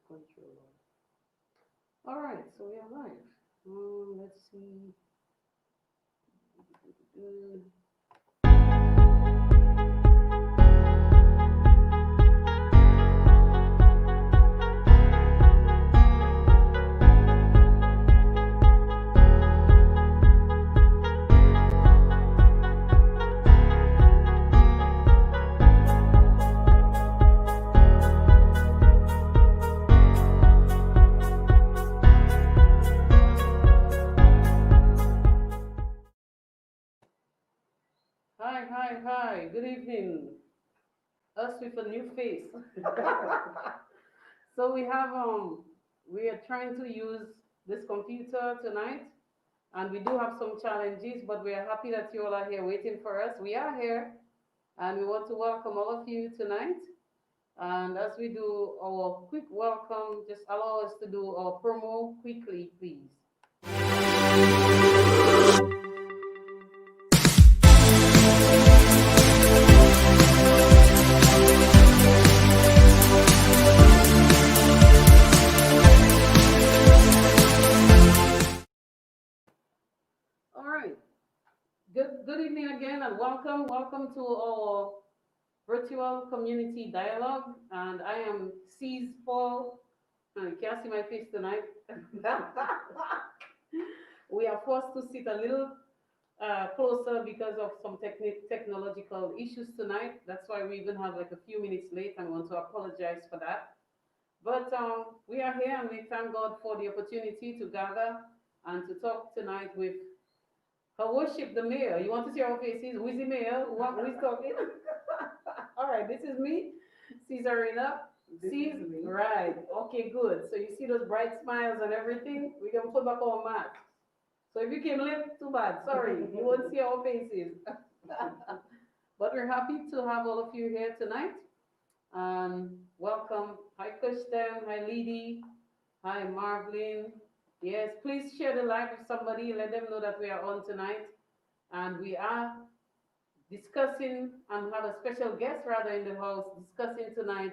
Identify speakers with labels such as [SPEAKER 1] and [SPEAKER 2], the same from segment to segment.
[SPEAKER 1] control. All right, so we are live. Let's see. Hi, hi, hi. Good evening. Us with a new face. So we are trying to use this computer tonight, and we do have some challenges, but we are happy that you all are here waiting for us. We are here, and we want to welcome all of you tonight. And as we do our quick welcome, just allow us to do our promo quickly, please. All right. Good evening again, and welcome to our virtual community dialogue. And I am Ceez Paul. You can't see my face tonight. We are forced to sit a little closer because of some technological issues tonight. That's why we even have like a few minutes late, and I want to apologize for that. But we are here, and we thank God for the opportunity to gather and to talk tonight with her worship, the mayor. You want to see our faces? Who is the mayor? Who is talking? All right, this is me, Caesarina. See, right. Okay, good. So you see those bright smiles and everything? We can put back our mask. So if you came late, too bad. Sorry, you won't see our faces. But we're happy to have all of you here tonight. Welcome. Hi, Kushtem. Hi, Lady. Hi, Marvin. Yes, please share the live with somebody. Let them know that we are on tonight. And we are discussing and have a special guest rather in the house discussing tonight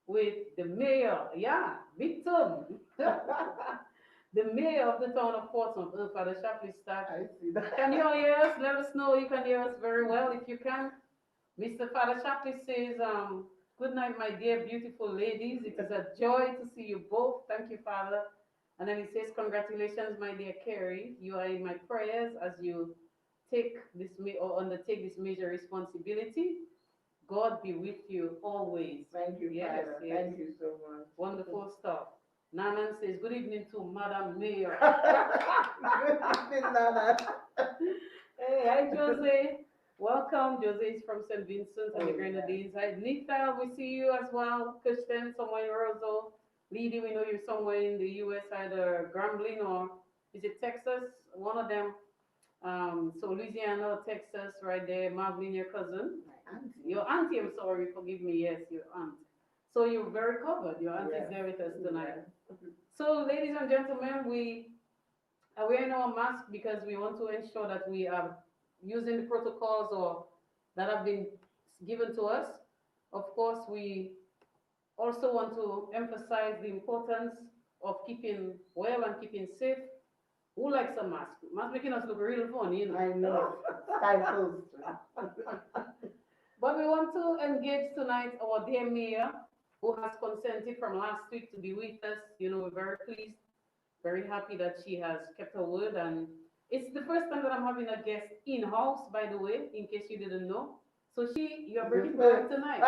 [SPEAKER 1] with the mayor. Yeah, big Tom. The mayor of the town of Portsmouth, Father Shapley start.
[SPEAKER 2] I see that.
[SPEAKER 1] Can you all hear us? Let us know you can hear us very well if you can. Mr. Father Shapley says, good night, my dear beautiful ladies. It is a joy to see you both. Thank you, Father. And then he says, congratulations, my dear Kerry. You are in my prayers as you take this or undertake this major responsibility. God be with you always.
[SPEAKER 2] Thank you,
[SPEAKER 1] yes,
[SPEAKER 2] Father.
[SPEAKER 1] yes.
[SPEAKER 2] Thank you so much.
[SPEAKER 1] Wonderful stuff. Nanan says, good evening to Madam Mayor.
[SPEAKER 2] Good evening, Nana.
[SPEAKER 1] Hey, hi, Jose. Welcome. Jose is from St. Vincent and the Grenadines. Hi, Nita, we see you as well. Kushten, somewhere in Roseau. Lady, we know you're somewhere in the U.S., either Grambling or is it Texas? One of them. So Louisiana, Texas, right there. Marvin, your cousin.
[SPEAKER 2] My auntie.
[SPEAKER 1] Your auntie, I'm sorry, forgive me. Yes, your aunt. So you're very covered. Your aunt is there with us tonight. So, ladies and gentlemen, we are wearing our mask because we want to ensure that we are using the protocols or that have been given to us. Of course, we also want to emphasize the importance of keeping well and keeping safe. Who likes a mask? Mask making us look real funny, you know.
[SPEAKER 2] I know. Stifles.
[SPEAKER 1] But we want to engage tonight our dear mayor, who has consented from last week to be with us. You know, we're very pleased, very happy that she has kept her word. And it's the first time that I'm having a guest in-house, by the way, in case you didn't know. So you are bringing her tonight.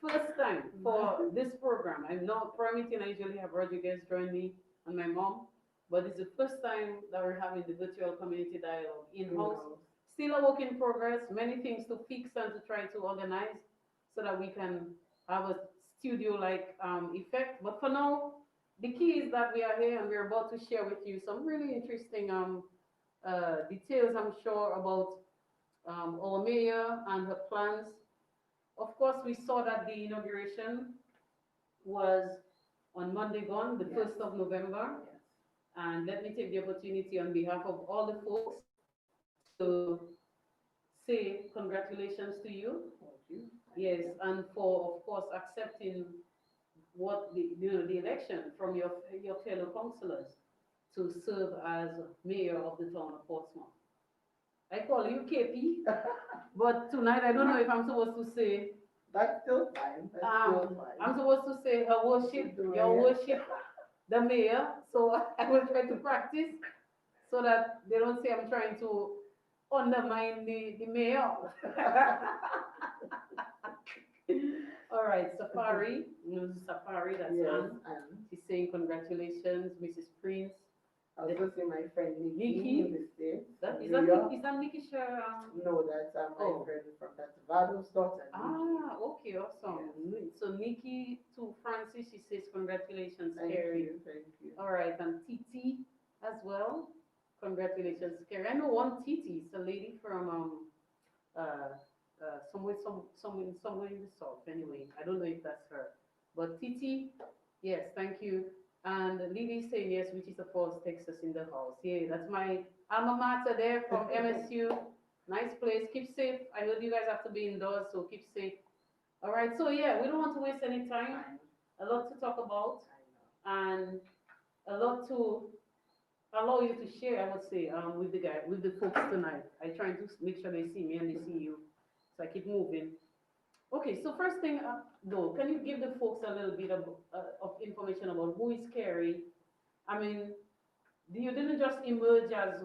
[SPEAKER 1] First time for this program. I'm not permitting, I usually have Rodriguez join me and my mom, but it's the first time that we're having the virtual community dialogue in-house. Still a work in progress, many things to fix and to try to organize so that we can have a studio-like effect. But for now, the key is that we are here and we're about to share with you some really interesting details, I'm sure, about our mayor and her plans. Of course, we saw that the inauguration was on Monday gone, the 1st of November. And let me take the opportunity on behalf of all the folks to say congratulations to you.
[SPEAKER 2] Thank you.
[SPEAKER 1] Yes, and for, of course, accepting what the election from your fellow councillors to serve as mayor of the town of Portsmouth. I call you KP, but tonight I don't know if I'm supposed to say.
[SPEAKER 2] That's still fine. That's still fine.
[SPEAKER 1] I'm supposed to say her worship, your worship, the mayor. So I will try to practice so that they don't say I'm trying to undermine the mayor. All right, Safari, Safari, that's
[SPEAKER 2] Yes,
[SPEAKER 1] Anne. She's saying congratulations, Mrs. Prince.
[SPEAKER 2] I was going to say my friend Nikki
[SPEAKER 1] Nikki?
[SPEAKER 2] in the States.
[SPEAKER 1] Is that Nikki Sher?
[SPEAKER 2] No, that's my friend from that's Vado's daughter.
[SPEAKER 1] Okay, awesome.
[SPEAKER 2] Yes.
[SPEAKER 1] So Nikki to Francis, she says congratulations,
[SPEAKER 2] Thank
[SPEAKER 1] Kerry.
[SPEAKER 2] you, thank you.
[SPEAKER 1] All right, and Titi as well. Congratulations, Kerry. I know one Titi, it's a lady from somewhere in the south. Anyway, I don't know if that's her, but Titi, yes, thank you. And Lily saying yes, which is of course Texas in the house. Yeah, that's my alma mater there from MSU. Nice place. Keep safe. I heard you guys have to be indoors, so keep safe. All right. So yeah, we don't want to waste any time. A lot to talk about, and a lot to allow you to share. I would say with the folks tonight. I trying to make sure they see me and they see you, so I keep moving. Okay, so first thing though, can you give the folks a little bit of information about who is Kerry? I mean, you didn't just emerge as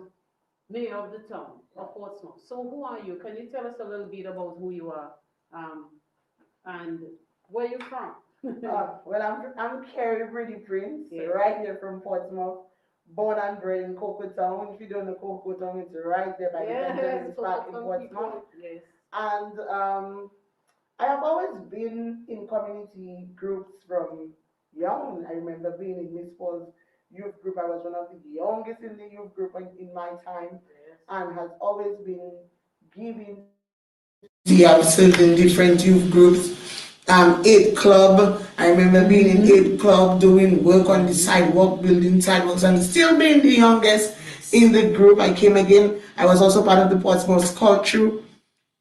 [SPEAKER 1] mayor of the town of Portsmouth. So who are you? Can you tell us a little bit about who you are and where you're from?
[SPEAKER 2] Well, I'm Kerry Breedy Prince,
[SPEAKER 1] Yes.
[SPEAKER 2] right here from Portsmouth, born and bred in Cocoa Town. If you don't know Cocoa Town, it's right there by the Benjamin Park in Portsmouth.
[SPEAKER 1] Yes.
[SPEAKER 2] And I have always been in community groups from young. I remember being in Miss Paul's youth group. I was one of the youngest in the youth group in my time,
[SPEAKER 1] Yes.
[SPEAKER 2] and has always been giving. I've served in different youth groups. Aid Club. I remember being in Aid Club, doing work on the sidewalk, building sidewalks, and still being the youngest in the group. I came again. I was also part of the Portsmouth Culture,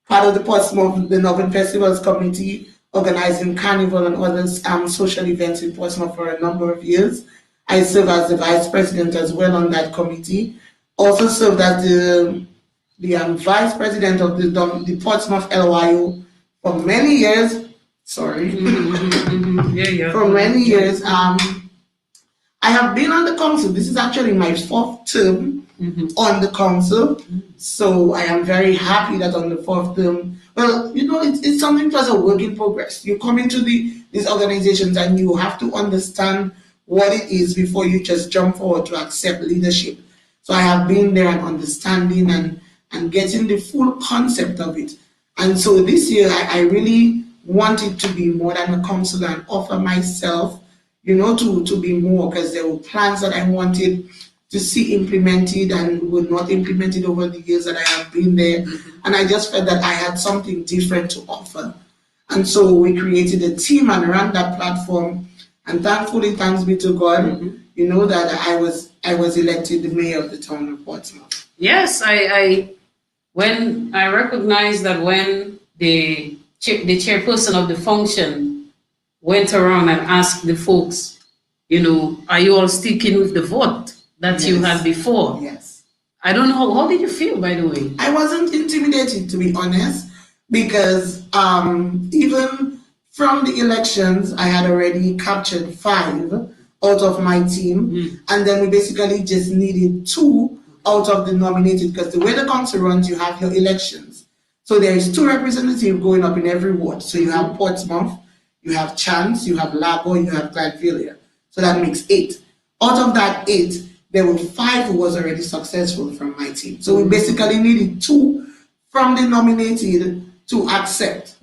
[SPEAKER 2] part of the Portsmouth, the Northern Festivals Committee, organizing carnival and other social events in Portsmouth for a number of years. I served as the vice president as well on that committee. Also served as the vice president of the Portsmouth LYO for many years. Sorry. For many years. I have been on the council. This is actually my fourth term on the council. So I am very happy that on the fourth term, well, it's something that's a work in progress. You come into these organizations and you have to understand what it is before you just jump forward to accept leadership. So I have been there and understanding and getting the full concept of it. And so this year I really wanted to be more than a councillor and offer myself, to be more, because there were plans that I wanted to see implemented and were not implemented over the years that I have been there. And I just felt that I had something different to offer. And so we created a team and ran that platform. And thankfully, thanks be to God, that I was elected the mayor of the town of Portsmouth.
[SPEAKER 1] Yes, when I recognized that when the chairperson of the function went around and asked the folks, are you all sticking with the vote that you had before?
[SPEAKER 2] Yes.
[SPEAKER 1] I don't know, how did you feel, by the way?
[SPEAKER 2] I wasn't intimidated, to be honest, because even from the elections, I had already captured 5 out of my team, and then we basically just needed 2 out of the nominated, because the way the council runs, you have your elections. So there is 2 representatives going up in every ward. So you have Portsmouth, you have Chance, you have Lago, you have Clydevilliers. So that makes 8. Out of that 8, there were 5 who was already successful from my team. So we basically needed 2 from the nominated to accept.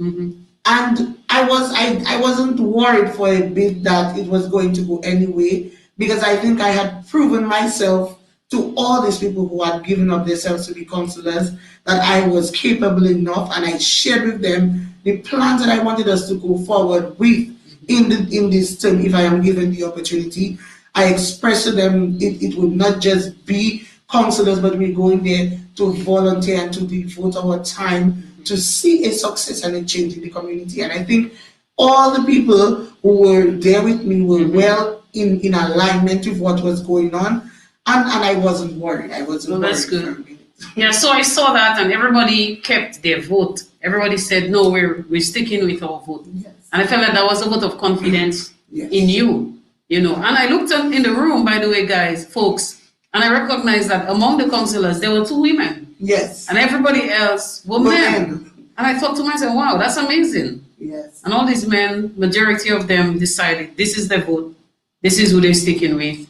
[SPEAKER 2] And I wasn't worried for a bit that it was going to go anyway, because I think I had proven myself to all these people who had given up themselves to be councillors that I was capable enough, and I shared with them the plans that I wanted us to go forward with in this term if I am given the opportunity. I expressed to them it would not just be councillors, but we're going there to volunteer and to devote our time to see a success and a change in the community. And I think all the people who were there with me were well in alignment with what was going on, and I wasn't worried. I wasn't worried. That's good.
[SPEAKER 1] Yeah, so I saw that, and everybody kept their vote. Everybody said, no, we're sticking with our vote. Yes. And I felt like that was a vote of confidence in you, you know. And I looked up in the room, by the way, guys, folks, and I recognized that among the councillors, there were 2 women.
[SPEAKER 2] Yes.
[SPEAKER 1] And everybody else were men. And I thought to myself, wow, that's amazing.
[SPEAKER 2] Yes.
[SPEAKER 1] And all these men, majority of them decided this is their vote. This is who they're sticking with.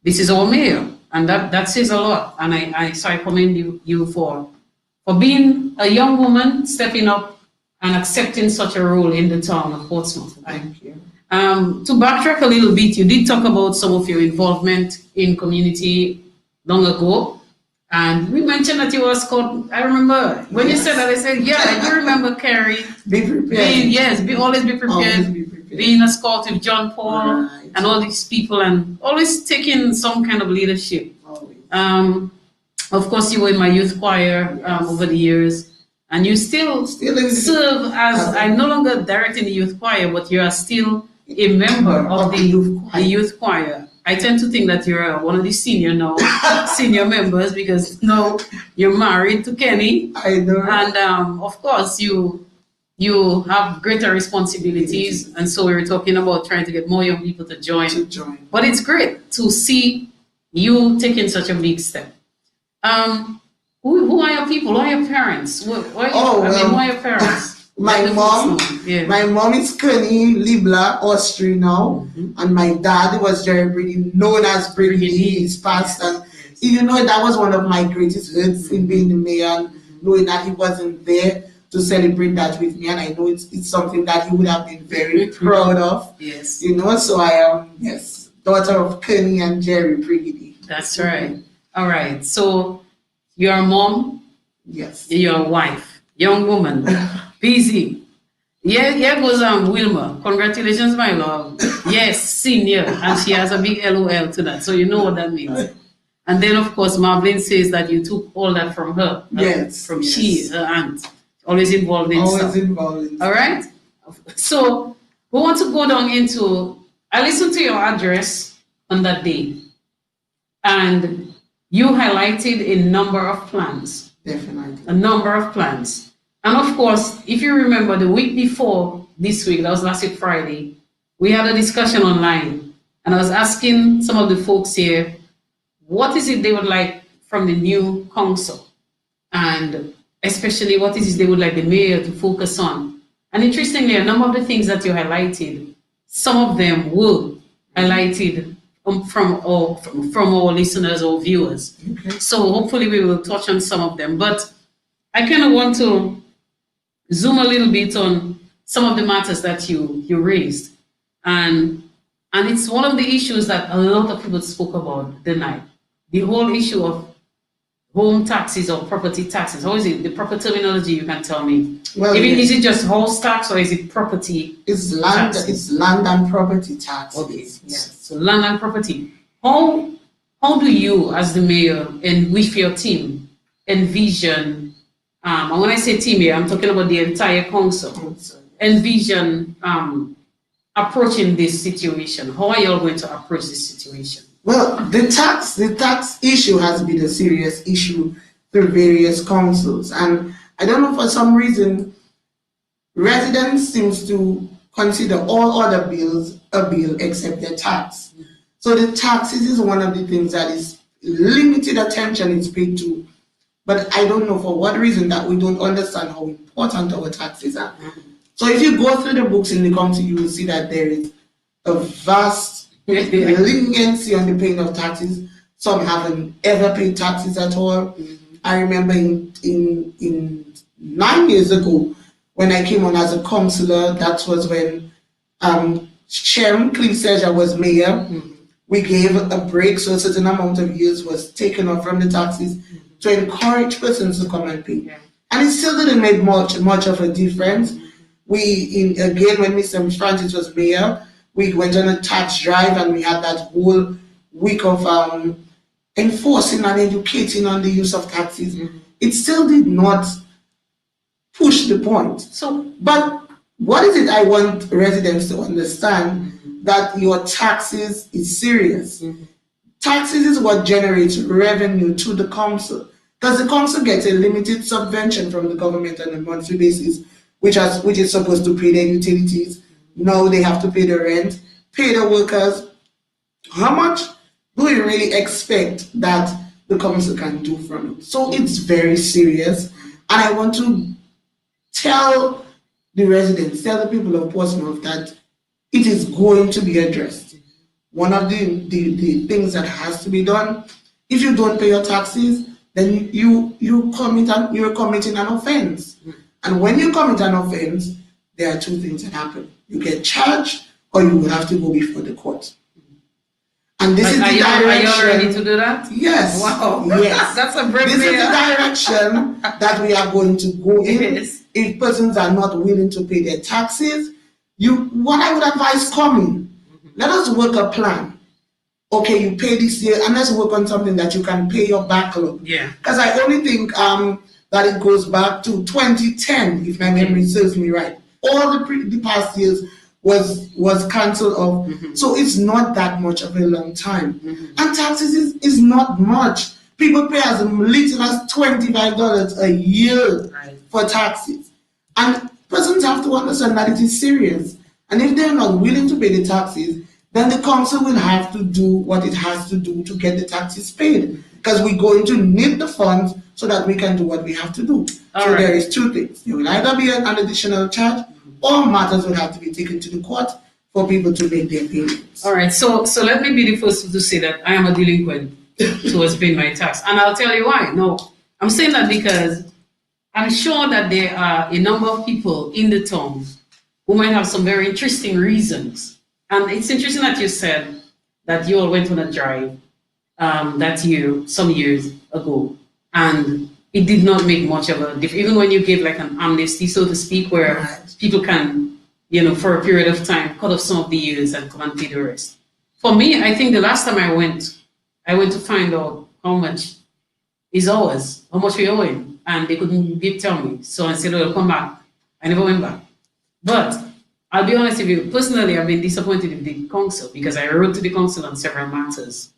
[SPEAKER 1] This is our mayor. And that says a lot. And so I commend you for being a young woman, stepping up and accepting such a role in the town of Portsmouth.
[SPEAKER 2] Thank you.
[SPEAKER 1] To backtrack a little bit, you did talk about some of your involvement in community long ago. And we mentioned that you were a scout. I remember when you said that, I said, yeah, I do remember Kerry.
[SPEAKER 2] Be prepared.
[SPEAKER 1] Always be prepared. Always be prepared. Being a scout with John Paul and all these people, and always taking some kind of leadership. Always. Of course, you were in my youth choir over the years, and you still serve as, I'm no longer directing the youth choir, but you are still a member of the youth choir. I tend to think that you're one of the senior members, because now you're married to Kenny.
[SPEAKER 2] I know.
[SPEAKER 1] And of course, you have greater responsibilities, and so we were talking about trying to get more young people to join. But it's great to see you taking such a big step. Who are your people? Who are your parents? Who are your parents?
[SPEAKER 2] My mom is Kenny Libla, Austria now, and my dad was Kerry Breedy, known as Breedy. He's passed, and you know that was one of my greatest hurts in being the mayor, knowing that he wasn't there to celebrate that with me, and I know it's something that he would have been very proud of.
[SPEAKER 1] Yes,
[SPEAKER 2] you know. So I am daughter of Kenny and Kerry Breedy.
[SPEAKER 1] That's right. All right. So you're a mom.
[SPEAKER 2] Yes.
[SPEAKER 1] You're a wife, young woman. Busy. Yeah, goes Wilma. Congratulations, my love. Yes, senior. And she has a big LOL to that. So you know what that means. And then, of course, Marvin says that you took all that from her.
[SPEAKER 2] Yes.
[SPEAKER 1] From she, her aunt. Always involved in stuff. All right? So we want to go down into, I listened to your address on that day. And you highlighted a number of plans.
[SPEAKER 2] Definitely.
[SPEAKER 1] A number of plans. And of course, if you remember the week before this week, that was last week Friday, we had a discussion online, and I was asking some of the folks here, what is it they would like from the new council? And especially what is it they would like the mayor to focus on? And interestingly, a number of the things that you highlighted, some of them were highlighted from our listeners or viewers.
[SPEAKER 2] Okay.
[SPEAKER 1] So hopefully we will touch on some of them. But I kind of want to zoom a little bit on some of the matters that you raised. And it's one of the issues that a lot of people spoke about the night. The whole issue of home taxes or property taxes. How is it? The proper terminology, you can tell me.
[SPEAKER 2] Well,
[SPEAKER 1] is it just house tax or is it property?
[SPEAKER 2] It's land. Tax? It's land and property tax.
[SPEAKER 1] Okay. Yes. So land and property. How do you, as the mayor and with your team, envision? And when I say team here, I'm talking about the entire council. Envision approaching this situation. How are you all going to approach this situation?
[SPEAKER 2] Well, the tax issue has been a serious issue through various councils, and I don't know, for some reason, residents seems to consider all other bills a bill except the tax. So the taxes is one of the things that is limited attention is paid to. But I don't know for what reason that we don't understand how important our taxes are. So if you go through the books in the council, you will see that there is a vast leniency on the paying of taxes. Some haven't ever paid taxes at all. I remember in 9 years ago, when I came on as a councillor, that was when Chairman Cliff Seja was mayor. We gave a break, so a certain amount of years was taken off from the taxes to encourage persons to come and pay. And it still didn't make much of a difference. Again, when Mr. Francis was mayor, we went on a tax drive, and we had that whole week of enforcing and educating on the use of taxes. It still did not push the point. But what is it I want residents to understand? That your taxes is serious. Taxes is what generates revenue to the council, because the council gets a limited subvention from the government on a monthly basis, which is supposed to pay their utilities. Now they have to pay the rent, pay the workers. How much do we really expect that the council can do from it? So it's very serious, and I want to tell the residents, tell the people of Portsmouth that it is going to be addressed. One of the things that has to be done, if you don't pay your taxes, then you're committing an offense. And when you commit an offense, there are two things that happen. You get charged, or you will have to go before the court. And this is the direction.
[SPEAKER 1] Are you ready to do that?
[SPEAKER 2] Yes.
[SPEAKER 1] Wow.
[SPEAKER 2] Yes.
[SPEAKER 1] That's a great
[SPEAKER 2] This is the direction that we are going to go in.
[SPEAKER 1] Yes.
[SPEAKER 2] If persons are not willing to pay their taxes, what I would advise coming, let us work a plan. Okay, you pay this year, and let's work on something that you can pay your backlog.
[SPEAKER 1] Yeah.
[SPEAKER 2] Because I only think that it goes back to 2010, if my memory serves me right. All the past years was cancelled off. So it's not that much of a long time. And taxes is not much. People pay as little as $25 a year for taxes. And persons have to understand that it is serious. And if they're not willing to pay the taxes, then the council will have to do what it has to do to get the taxes paid. Because we're going to need the funds so that we can do what we have to do. There is two things. There will either be an additional charge, or matters will have to be taken to the court for people to make their payments.
[SPEAKER 1] All right, so let me be the first to say that I am a delinquent towards paying my tax. And I'll tell you why. No, I'm saying that because I'm sure that there are a number of people in the town who might have some very interesting reasons. And it's interesting that you said that you all went on a drive that year, some years ago, and it did not make much of a difference, even when you gave like an amnesty, so to speak, where people can, for a period of time, cut off some of the years and come and pay the rest. For me, I think the last time I went to find out how much is ours, how much we owe him, and they couldn't tell me. So I said, "Oh, come back." I never went back. But I'll be honest with you, personally, I've been disappointed in the council because I wrote to the council on several matters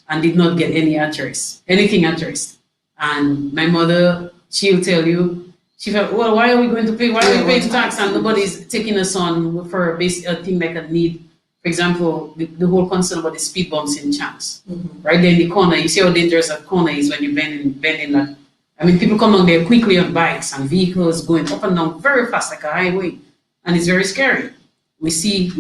[SPEAKER 1] and did not get anything addressed. And my mother, she'll tell you, she felt, well, why are we going to pay? Why are we paying tax and nobody's taking us on for a thing like a need? For example, the whole concern about the speed bumps in Champs. Right there in the corner, you see how dangerous that corner is when you're bending that. I mean, people come along there quickly on bikes and vehicles going up and down very fast like a highway. And it's very scary. We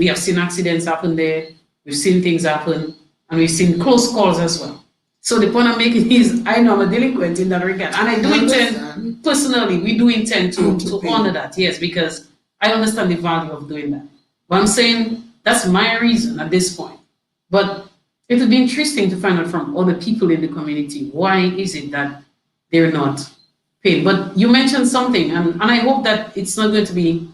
[SPEAKER 1] have seen accidents happen there. We've seen things happen, and we've seen close calls as well. So the point I'm making is, I know I'm a delinquent in that regard, and I do intend, personally, we do intend to honor that, yes, because I understand the value of doing that. But I'm saying that's my reason at this point. But it would be interesting to find out from other people in the community, why is it that they're not paying? But you mentioned something, and I hope that it's not going to be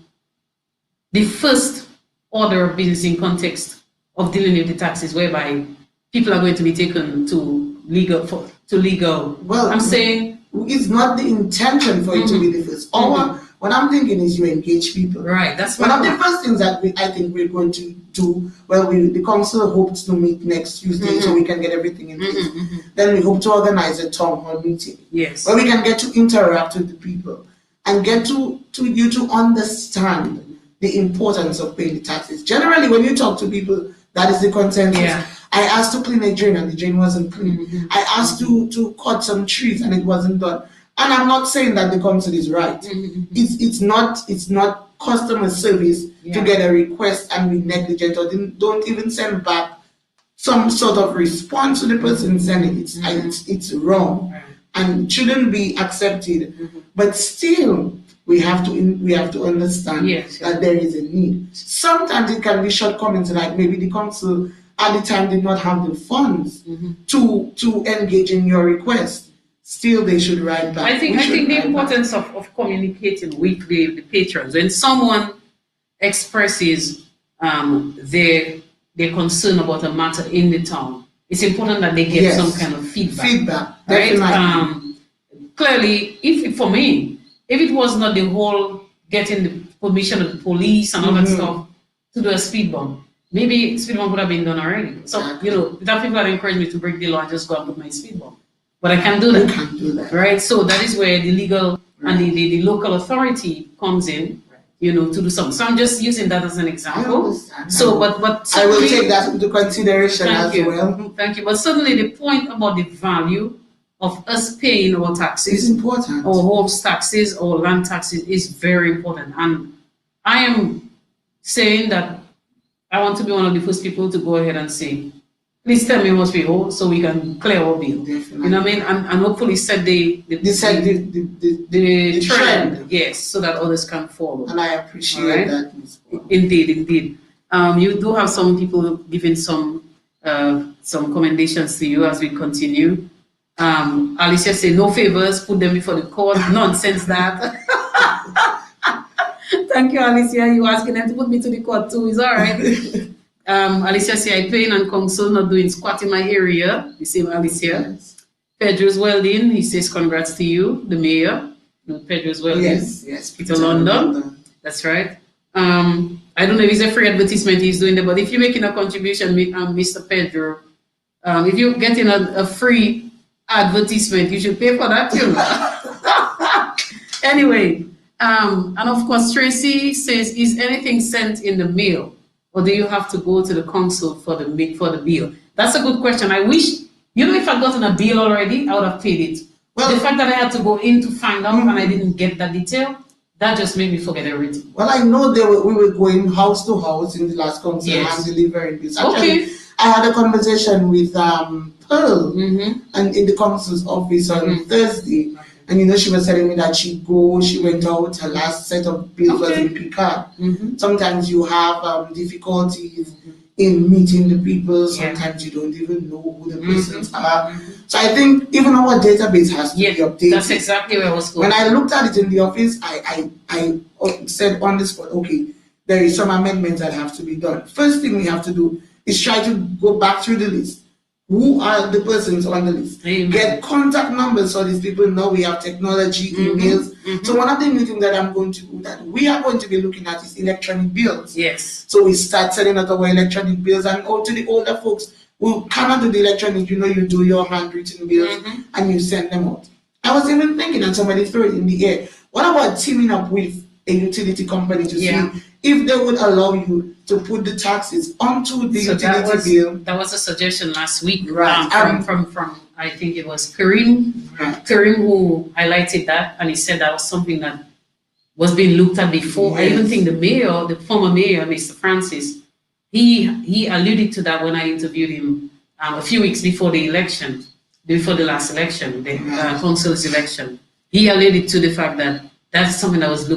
[SPEAKER 1] the first order of business in context of dealing with the taxes, whereby people are going to be taken to legal. Well, I'm saying
[SPEAKER 2] it's not the intention for it to be the first. What I'm thinking is you engage people.
[SPEAKER 1] Right. That's
[SPEAKER 2] one of the first things that I think we're going to do. Well, the council hopes to meet next Tuesday so we can get everything in place. Then we hope to organize a town hall meeting.
[SPEAKER 1] Yes.
[SPEAKER 2] Where we can get to interact with the people and get to you to understand the importance of paying the taxes. Generally, when you talk to people, that is the consensus.
[SPEAKER 1] Yeah.
[SPEAKER 2] I asked to clean a drain and the drain wasn't clean. I asked to cut some trees and it wasn't done. And I'm not saying that the council is right. It's not customer service to get a request and be negligent or don't even send back some sort of response to the person sending it. It's wrong and shouldn't be accepted. But still, we have to understand that there is a need. Sometimes it can be shortcomings, like maybe the council at the time did not have the funds to engage in your request. Still, they should write back.
[SPEAKER 1] I think the importance of communicating with the patrons. When someone expresses their concern about a matter in the town, it's important that they get some kind of feedback. Right? Clearly, if it was not the whole getting
[SPEAKER 3] permission of the police and all that stuff to do a speed bump. Maybe speed bump would have been done already. So, you know, that people that encourage me to break the law and just go and put my speed bump. But I can't do that.
[SPEAKER 2] You can't do that.
[SPEAKER 3] Right? So that is where the legal and the local authority comes in, you know, to do something. So I'm just using that as an example. So, but
[SPEAKER 2] I will take that into consideration as well.
[SPEAKER 3] Thank you. But certainly the point about the value of us paying our taxes,
[SPEAKER 2] it's important.
[SPEAKER 3] our homes taxes, our land taxes is very important. And I am saying that I want to be one of the first people to go ahead and say, please tell me how much we owe so we can clear our bill.
[SPEAKER 2] Definitely.
[SPEAKER 3] You know what I mean? And hopefully set the trend, yes, so that others can follow.
[SPEAKER 2] And I appreciate that.
[SPEAKER 3] Indeed. You do have some people giving some commendations to you as we continue. Alicia said, no favors, put them before the court. Nonsense that. Thank you, Alicia. You asking them to put me to the court too. It's all right. Alicia said, I paying on council, not doing squat in my area. The same Alicia. Yes. Pedro's Welding, he says, congrats to you, the mayor. No, Pedro's Welding.
[SPEAKER 2] Yes.
[SPEAKER 3] Peter London. That's right. I don't know if it's a free advertisement he's doing there, but if you're making a contribution, Mr. Pedro, if you're getting a free advertisement, you should pay for that too. Anyway, and of course, Tracy says, is anything sent in the mail, or do you have to go to the council for the bill? That's a good question. I wish, you know, if I'd gotten a bill already, I would have paid it. Well, the fact that I had to go in to find out and I didn't get that detail, that just made me forget everything.
[SPEAKER 2] Well, I know we were going house to house in the last council and delivering this. Actually, I had a conversation with Pearl and in the council's office on Thursday. And you know, she was telling me that she went out, her last set of bills was in Picard. Sometimes you have difficulties in meeting the people. Sometimes you don't even know who the persons are. So I think even our database has to be updated.
[SPEAKER 3] That's exactly where I was going.
[SPEAKER 2] When I looked at it in the office, I said on the spot, okay, there is some amendments that have to be done. First thing we have to do is try to go back through the list. Who are the persons on the list? Get contact numbers so these people know we have technology, emails. So one of the new things that I'm going to do that we are going to be looking at is electronic bills.
[SPEAKER 3] Yes.
[SPEAKER 2] So we start sending out our electronic bills and to the older folks who cannot do the electronic, you know, you do your handwritten bills and you send them out. I was even thinking, and somebody threw it in the air, what about teaming up with a utility company to see if they would allow you to put the taxes onto the utility bill?
[SPEAKER 3] That was a suggestion last week, from I think it was Karim, who highlighted that, and he said that was something that was being looked at before. I even think the former mayor, Mr. Francis, he alluded to that when I interviewed him a few weeks before the election, before the last election, the council's election. He alluded to the fact that that's something that was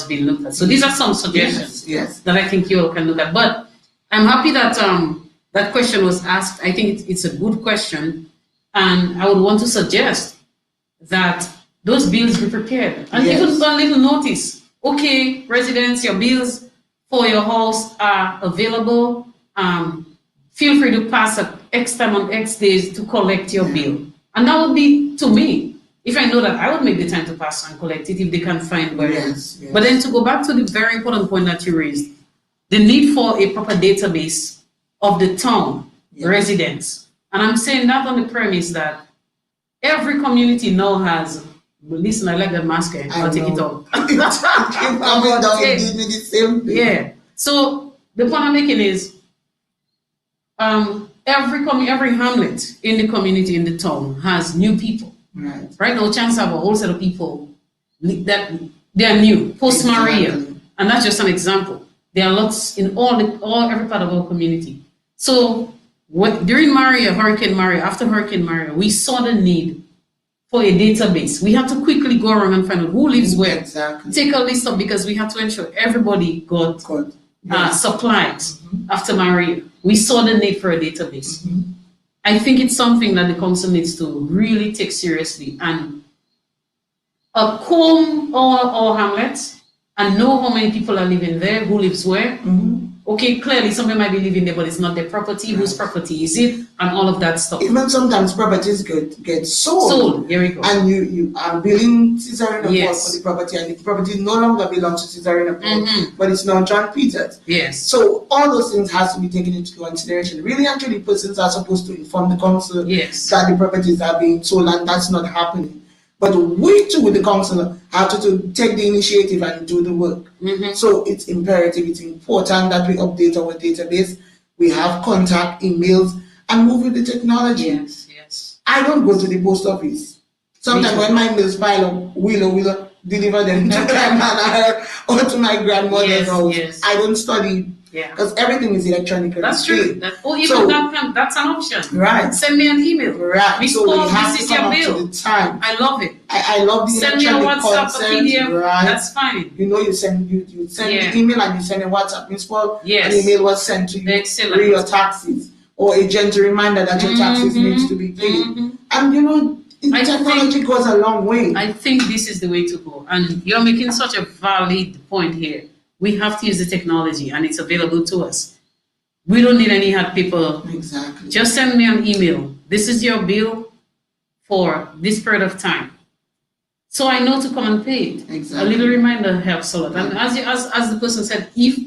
[SPEAKER 3] being looked at. So these are some suggestions that I think you all can look at. But I'm happy that that question was asked. I think it's a good question, and I would want to suggest that those bills be prepared and even a little notice. Okay, residents, your bills for your house are available. Feel free to pass at X time on X days to collect your bill, and that would be, to me, if I know that, I would make the time to pass and collect it if they can find where. But then to go back to the very important point that you raised, the need for a proper database of the town residents. And I'm saying that on the premise that every community now has, listen, I like that mask, I'll take it off. So the point I'm making is every hamlet in the community, in the town, has new people. Right now, chance have a whole set of people that they are new post Maria, and that's just an example. There are lots in every part of our community. So during Hurricane Maria, after Hurricane Maria, we saw the need for a database. We had to quickly go around and find out who lives where. Take a list up, because we had to ensure everybody got supplies after Maria. We saw the need for a database. I think it's something that the council needs to really take seriously and comb all our hamlets and know how many people are living there, who lives where, okay, clearly somebody might be living there, but it's not their property. Whose property is it? And all of that stuff.
[SPEAKER 2] Even sometimes properties get sold.
[SPEAKER 3] Sold, here we go.
[SPEAKER 2] And you are billing Cesarean Port
[SPEAKER 3] Yes.
[SPEAKER 2] for the property, and the property no longer belongs to Cesarean Port, but it's now John Peters.
[SPEAKER 3] Yes.
[SPEAKER 2] So all those things has to be taken into consideration. Really, actually, persons are supposed to inform the council that the properties are being sold, and that's not happening. But we too, the council, have to take the initiative and do the work. So it's imperative, it's important that we update our database. We have contact emails and move with the technology.
[SPEAKER 3] Yes, yes.
[SPEAKER 2] I don't go to the post office. Sometimes when my mails pile up, we'll deliver them to grandma or to my grandmother's house.
[SPEAKER 3] Yes.
[SPEAKER 2] I don't study. Because everything is electronically.
[SPEAKER 3] That's true. That's an option.
[SPEAKER 2] Right.
[SPEAKER 3] Send me an email.
[SPEAKER 2] Right.
[SPEAKER 3] Miss
[SPEAKER 2] So
[SPEAKER 3] Paul,
[SPEAKER 2] we have
[SPEAKER 3] this
[SPEAKER 2] to
[SPEAKER 3] is
[SPEAKER 2] come
[SPEAKER 3] your
[SPEAKER 2] up
[SPEAKER 3] bill.
[SPEAKER 2] to the time.
[SPEAKER 3] I love it.
[SPEAKER 2] I love the
[SPEAKER 3] send me a
[SPEAKER 2] electronic
[SPEAKER 3] WhatsApp,
[SPEAKER 2] consent,
[SPEAKER 3] a PDF.
[SPEAKER 2] right?
[SPEAKER 3] That's fine.
[SPEAKER 2] You know, you send the email and you send a WhatsApp. Miss Paul, an email was sent to you.
[SPEAKER 3] Excellent.
[SPEAKER 2] For your taxes, or a gentle reminder that your taxes needs to be paid. And you know, technology goes a long way.
[SPEAKER 3] I think this is the way to go. And you're making such a valid point here. We have to use the technology, and it's available to us. We don't need any hard paper.
[SPEAKER 2] Exactly.
[SPEAKER 3] Just send me an email. This is your bill for this period of time. So I know to come and pay it.
[SPEAKER 2] Exactly.
[SPEAKER 3] A little reminder helps a lot. And as the person said, if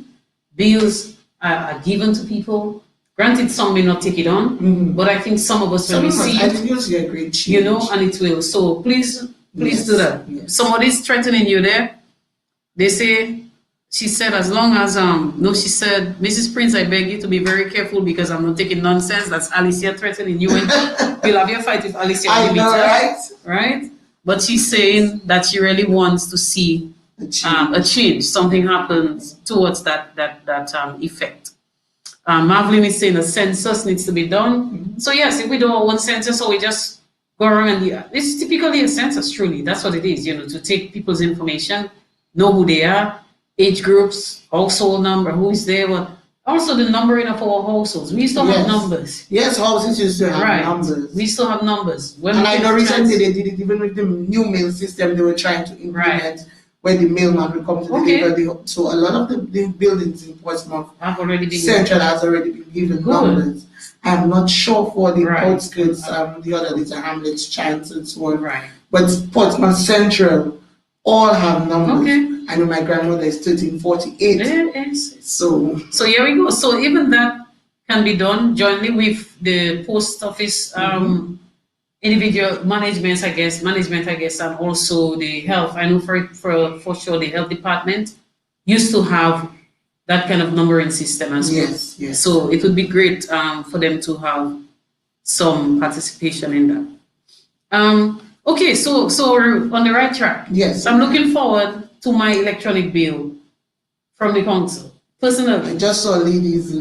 [SPEAKER 3] bills are given to people, granted some may not take it on, but I think some of us will receive.
[SPEAKER 2] I think you'll see a great change.
[SPEAKER 3] You know, and it will. So please do that.
[SPEAKER 2] Yes.
[SPEAKER 3] Somebody's threatening you there. They say, she said, as long as, she said, Mrs. Prince, I beg you to be very careful because I'm not taking nonsense. That's Alicia threatening you. And you'll have your fight with Alicia.
[SPEAKER 2] I know, right?
[SPEAKER 3] Right? But she's saying that she really wants to see a change. Something happens towards that effect. Marvelyn is saying a census needs to be done. So yes, if we do our own census, or we just go around and it's typically a census, truly. That's what it is, to take people's information, know who they are, age groups, household number, who is there, but also the numbering of our households. We still have numbers.
[SPEAKER 2] Yes, houses used to have numbers.
[SPEAKER 3] We still have numbers.
[SPEAKER 2] And I know recently they did it even with the new mail system they were trying to implement, where the mailman will come to deliver. So a lot of the buildings in Portsmouth
[SPEAKER 3] have already been
[SPEAKER 2] Central has already been given numbers. I'm not sure for the outskirts, the other little hamlets, Chines and so on. But Portsmouth Central all have numbers. I know my grandmother is 1348. So here we go. So even that can be done jointly with the post office, individual management, I guess, and also the health. I know for sure the health department used to have that kind of numbering system as well. Yes.
[SPEAKER 3] So it would be great for them to have some participation in that. Okay, so we're on the right track.
[SPEAKER 2] Yes.
[SPEAKER 3] I'm looking forward to my electronic bill from the council. Personally.
[SPEAKER 2] I just saw ladies.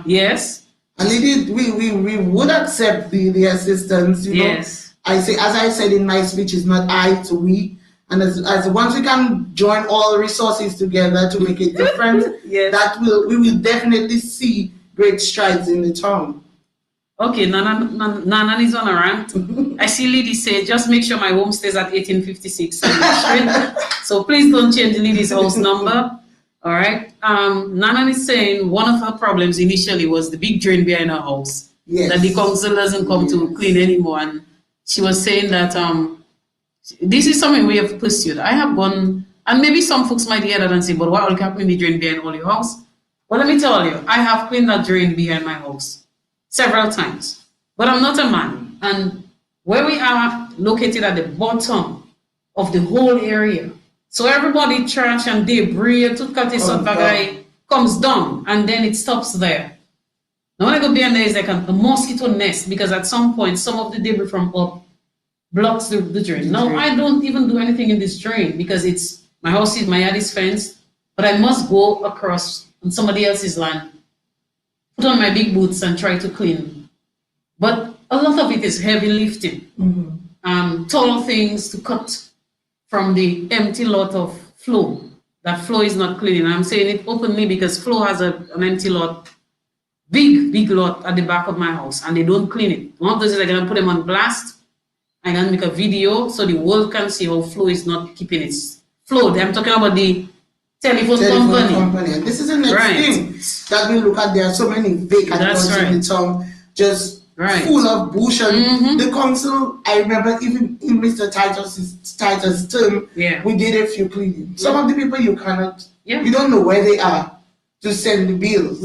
[SPEAKER 3] Yes.
[SPEAKER 2] And ladies, we would accept the assistance, you know. I say, as I said in my speech, it's not I to we. And as once we can join all resources together to make a difference, we will definitely see great strides in the town.
[SPEAKER 3] Okay, Nana is on a rant. I see ladies say, just make sure my home stays at 1856 Street. So please don't change the lady's house number. All right. Nana is saying one of her problems initially was the big drain behind her house. That the council doesn't come to clean anymore. And she was saying that this is something we have pursued. I have gone, and maybe some folks might hear that and say, but why will you clean the drain behind all your house? Well, let me tell you, I have cleaned that drain behind my house several times, but I'm not a man. And where we are located at the bottom of the whole area, so everybody trash and debris, comes down, and then it stops there. Now when I go behind there is like a mosquito nest, because at some point, some of the debris from up blocks the drain. Now I don't even do anything in this drain because my yard is fenced, but I must go across on somebody else's land, put on my big boots and try to clean. But a lot of it is heavy lifting. Tall things to cut from the empty lot of flow. That flow is not clean. I'm saying it openly because flow has an empty lot, big lot at the back of my house, and they don't clean it. One of those is I'm gonna put them on blast. I'm gonna make a video so the world can see how flow is not keeping its flow. I'm talking about the telephone company.
[SPEAKER 2] And this is the next thing that we look at. There are so many vacant lots in the town, just full of bush. And the council, I remember even in Mr. Titus' term, we did a few cleanings. Some of the people you cannot, you don't know where they are to send the bills.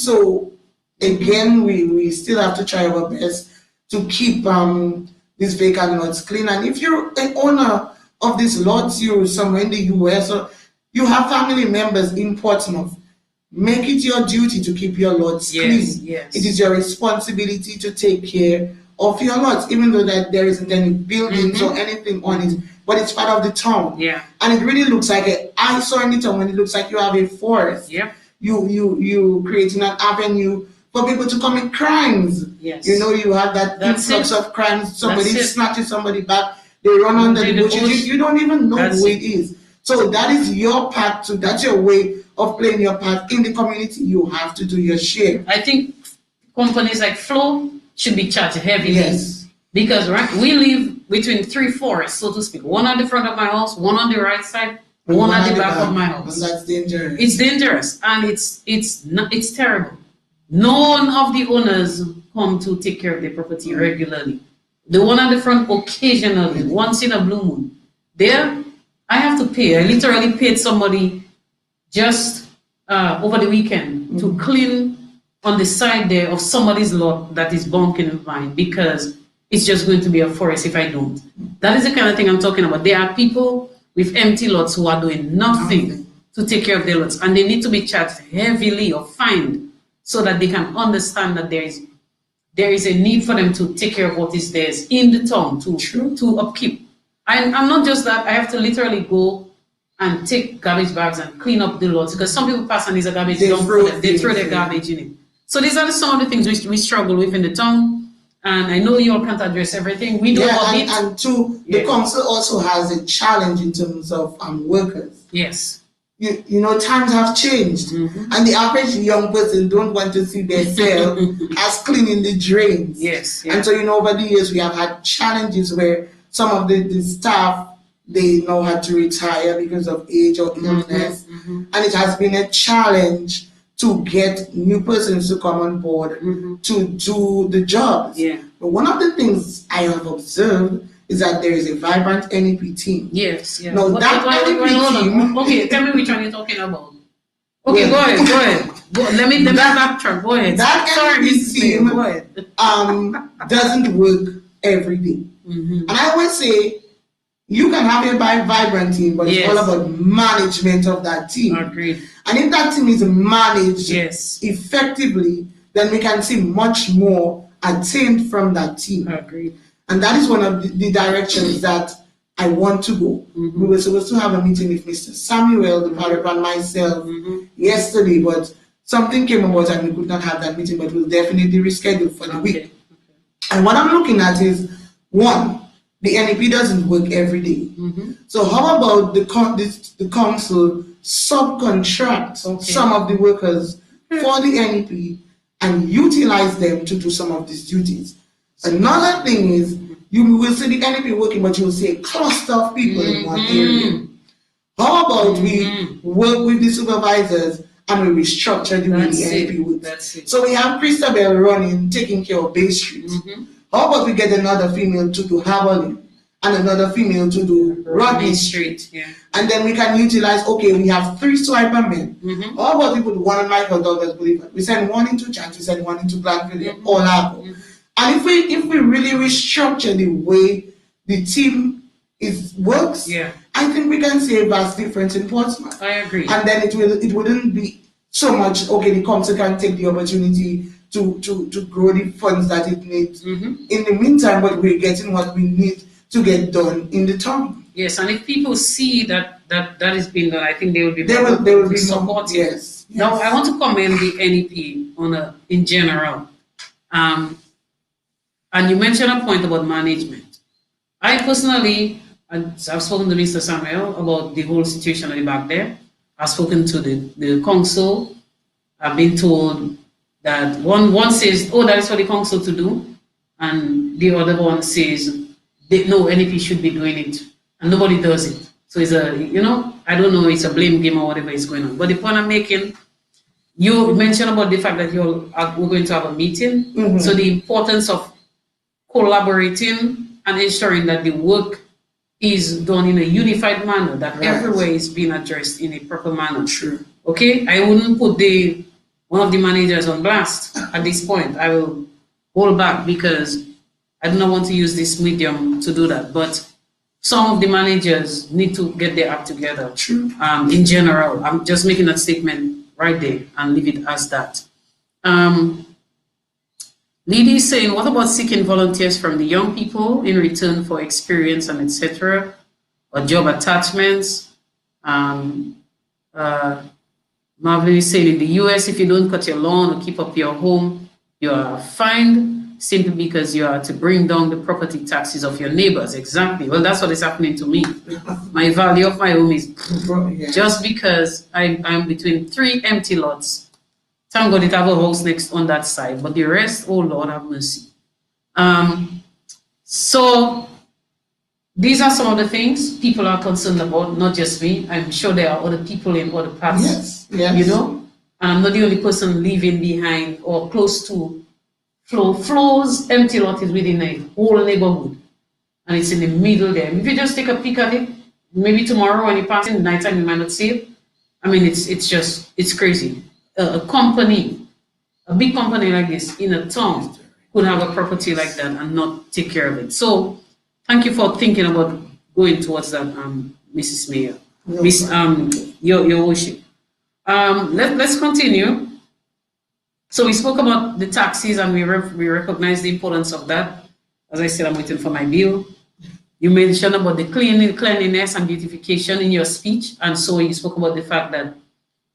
[SPEAKER 2] So again, we still have to try our best to keep these vacant lots clean. And if you're an owner of these lots, you're somewhere in the US, or you have family members in Portsmouth, make it your duty to keep your lots clean. It is your responsibility to take care of your lots, even though that there isn't any buildings or anything on it, but it's part of the town. And it really looks like an eyesore in the town when it looks like you have a forest. You creating an avenue for people to commit crimes. You know, you have that influx of crimes. Somebody snatches somebody back, they run under the bushes. You don't even know who it is. So that is your part to, that's your way of playing your part in the community. You have to do your share.
[SPEAKER 3] I think companies like Flow should be charged heavily. Because we live between 3 forests, so to speak. One at the front of my house, one on the right side, one at the back of my house.
[SPEAKER 2] And that's dangerous.
[SPEAKER 3] It's dangerous, and it's terrible. None of the owners come to take care of their property regularly. The one at the front occasionally, once in a blue moon. There, I have to pay. I literally paid somebody just over the weekend to clean on the side there of somebody's lot that is bunking in mine, because it's just going to be a forest if I don't. That is the kind of thing I'm talking about. There are people with empty lots who are doing nothing to take care of their lots, and they need to be charged heavily or fined so that they can understand that there is a need for them to take care of what is theirs in the town to upkeep. I'm not just that, I have to literally go and take garbage bags and clean up the lots, because some people pass and there's a garbage dump for them. They throw their garbage in it. So these are some of the things we struggle with in the town. And I know you all can't address everything. We do
[SPEAKER 2] and the council also has a challenge in terms of workers. You know, times have changed, and the average young person don't want to see themselves as cleaning the drains. And so, you know, over the years we have had challenges where some of the staff, they now had to retire because of age or illness, and it has been a challenge to get new persons to come on board to do the jobs. But one of the things I have observed is that there is a vibrant NEP team. Now that NEP team...
[SPEAKER 3] Okay, tell me which one you're talking about. Okay, go ahead. Let me backtrack. Go ahead.
[SPEAKER 2] That NEP team doesn't work every day. And I always say, you can have a vibrant team, but it's all about management of that team.
[SPEAKER 3] Agreed.
[SPEAKER 2] And if that team is managed effectively, then we can see much more attained from that team.
[SPEAKER 3] Agreed.
[SPEAKER 2] And that is one of the directions that I want to go. We were supposed to have a meeting with Mr. Samuel, the father, and myself yesterday, but something came about and we could not have that meeting, but we'll definitely reschedule for the week. And what I'm looking at is, one, the NEP doesn't work every day. So how about the council subcontract some of the workers for the NEP and utilize them to do some of these duties? Another thing is, you will see the NEP working, but you will see a cluster of people in one area. How about we work with the supervisors and we restructure the way the NEP works? So we have Christabel running, taking care of Bay Street. How about we get another female to do Haverley and another female to do Rodney Street? And then we can utilize, okay, we have 3 swiper men. How about we put one on Michael Douglas Boulevard? We send one into Chance, we send one into Glanville, or Labo. And if we really restructure the way the team works, I think we can see a vast difference in Portsmouth.
[SPEAKER 3] I agree.
[SPEAKER 2] And then it wouldn't be so much, okay, the council can take the opportunity to grow the funds that it needs in the meantime, but we're getting what we need to get done in the town.
[SPEAKER 3] Yes, and if people see that is being done, I think they will be supportive.
[SPEAKER 2] Yes.
[SPEAKER 3] Now, I want to commend the NEP in general. And you mentioned a point about management. I personally, I've spoken to Mr. Samuel about the whole situation at the back there. I've spoken to the council. I've been told that one says, oh, that is for the council to do. And the other one says, no, NEP should be doing it. And nobody does it. So it's I don't know, it's a blame game or whatever is going on. But the point I'm making, you mentioned about the fact that we're going to have a meeting. So the importance of collaborating and ensuring that the work is done in a unified manner, that everywhere is being addressed in a proper manner.
[SPEAKER 2] True.
[SPEAKER 3] Okay, I wouldn't put one of the managers on blast at this point. I will hold back because I do not want to use this medium to do that. But some of the managers need to get their act together.
[SPEAKER 2] True.
[SPEAKER 3] In general, I'm just making that statement right there and leave it as that. Lady is saying, what about seeking volunteers from the young people in return for experience and etc. or job attachments? Marvin is saying, in the US, if you don't cut your lawn or keep up your home, you are fined simply because you are to bring down the property taxes of your neighbors. Exactly. Well, that's what is happening to me. My value of my home is just because I'm between 3 empty lots. Thank God it have a house next on that side, but the rest, oh Lord have mercy. So these are some of the things people are concerned about, not just me. I'm sure there are other people in other parts, you know, and I'm not the only person leaving behind or close to floors. Empty lot is within a whole neighborhood, and it's in the middle there. If you just take a peek at it, maybe tomorrow when you pass in the nighttime, you might not see it. I mean, it's crazy. A big company like this in a town could have a property like that and not take care of it. So thank you for thinking about going towards that, Mrs. Mayor. Your worship. Let's continue. So we spoke about the taxis and we recognize the importance of that. As I said, I'm waiting for my bill. You mentioned about the cleanliness and beautification in your speech. And so you spoke about the fact that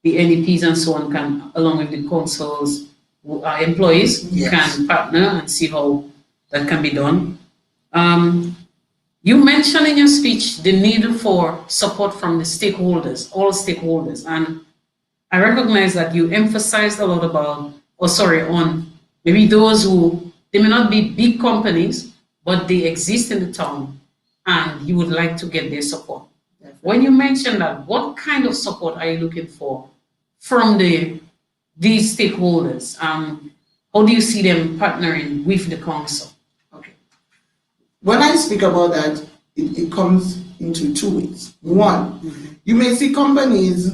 [SPEAKER 3] the NEPs and so on can, along with the council's employees, can partner and see how that can be done. You mentioned in your speech the need for support from the stakeholders, all stakeholders. And I recognize that you emphasized a lot about, on maybe those who, they may not be big companies, but they exist in the town and you would like to get their support. When you mention that, what kind of support are you looking for from these stakeholders? How do you see them partnering with the council?
[SPEAKER 2] Okay. When I speak about that, it comes into 2 ways. One, you may see companies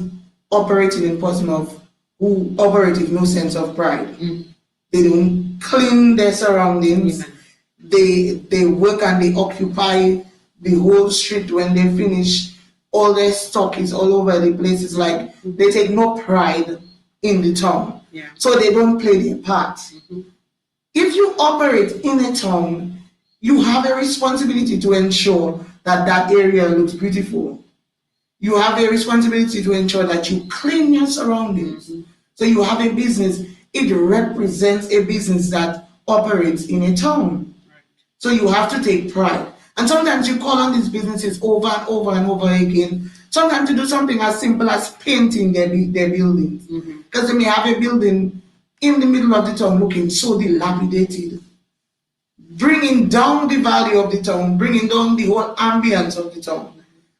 [SPEAKER 2] operating in Portsmouth who operate with no sense of pride. They don't clean their surroundings. They work and they occupy the whole street. When they finish, all their stock is all over the place. It's like they take no pride in the town. So they don't play their part. If you operate in a town, you have a responsibility to ensure that that area looks beautiful. You have a responsibility to ensure that you clean your surroundings. So you have a business, it represents a business that operates in a town. So you have to take pride. And sometimes you call on these businesses over and over and over again. Sometimes to do something as simple as painting their buildings. Because they may have a building in the middle of the town looking so dilapidated. Bringing down the value of the town, bringing down the whole ambience of the town.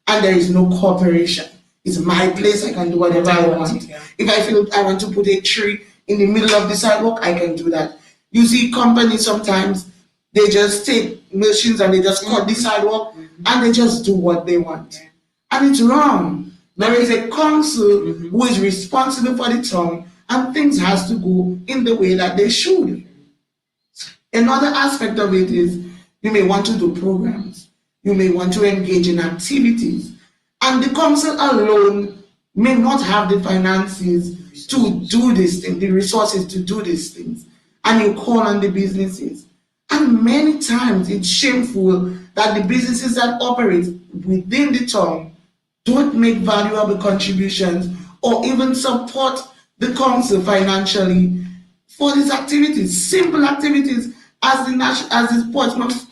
[SPEAKER 2] And there is no cooperation. It's my place, I can do whatever I want. If I feel I want to put a tree in the middle of the sidewalk, I can do that. You see companies sometimes, they just take machines and they just cut the sidewalk and they just do what they want. And it's wrong. There is a council who is responsible for the town and things has to go in the way that they should. Another aspect of it is you may want to do programs. You may want to engage in activities. And the council alone may not have the finances to do this thing, the resources to do these things. And you call on the businesses. And many times it's shameful that the businesses that operate within the town don't make valuable contributions or even support the council financially for these activities, simple activities as the Portsmouth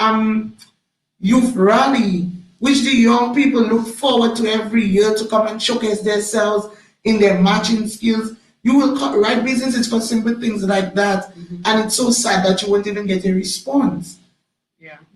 [SPEAKER 2] Youth Rally, which the young people look forward to every year to come and showcase themselves in their marching skills. You will write businesses for simple things like that, and it's so sad that you won't even get a response.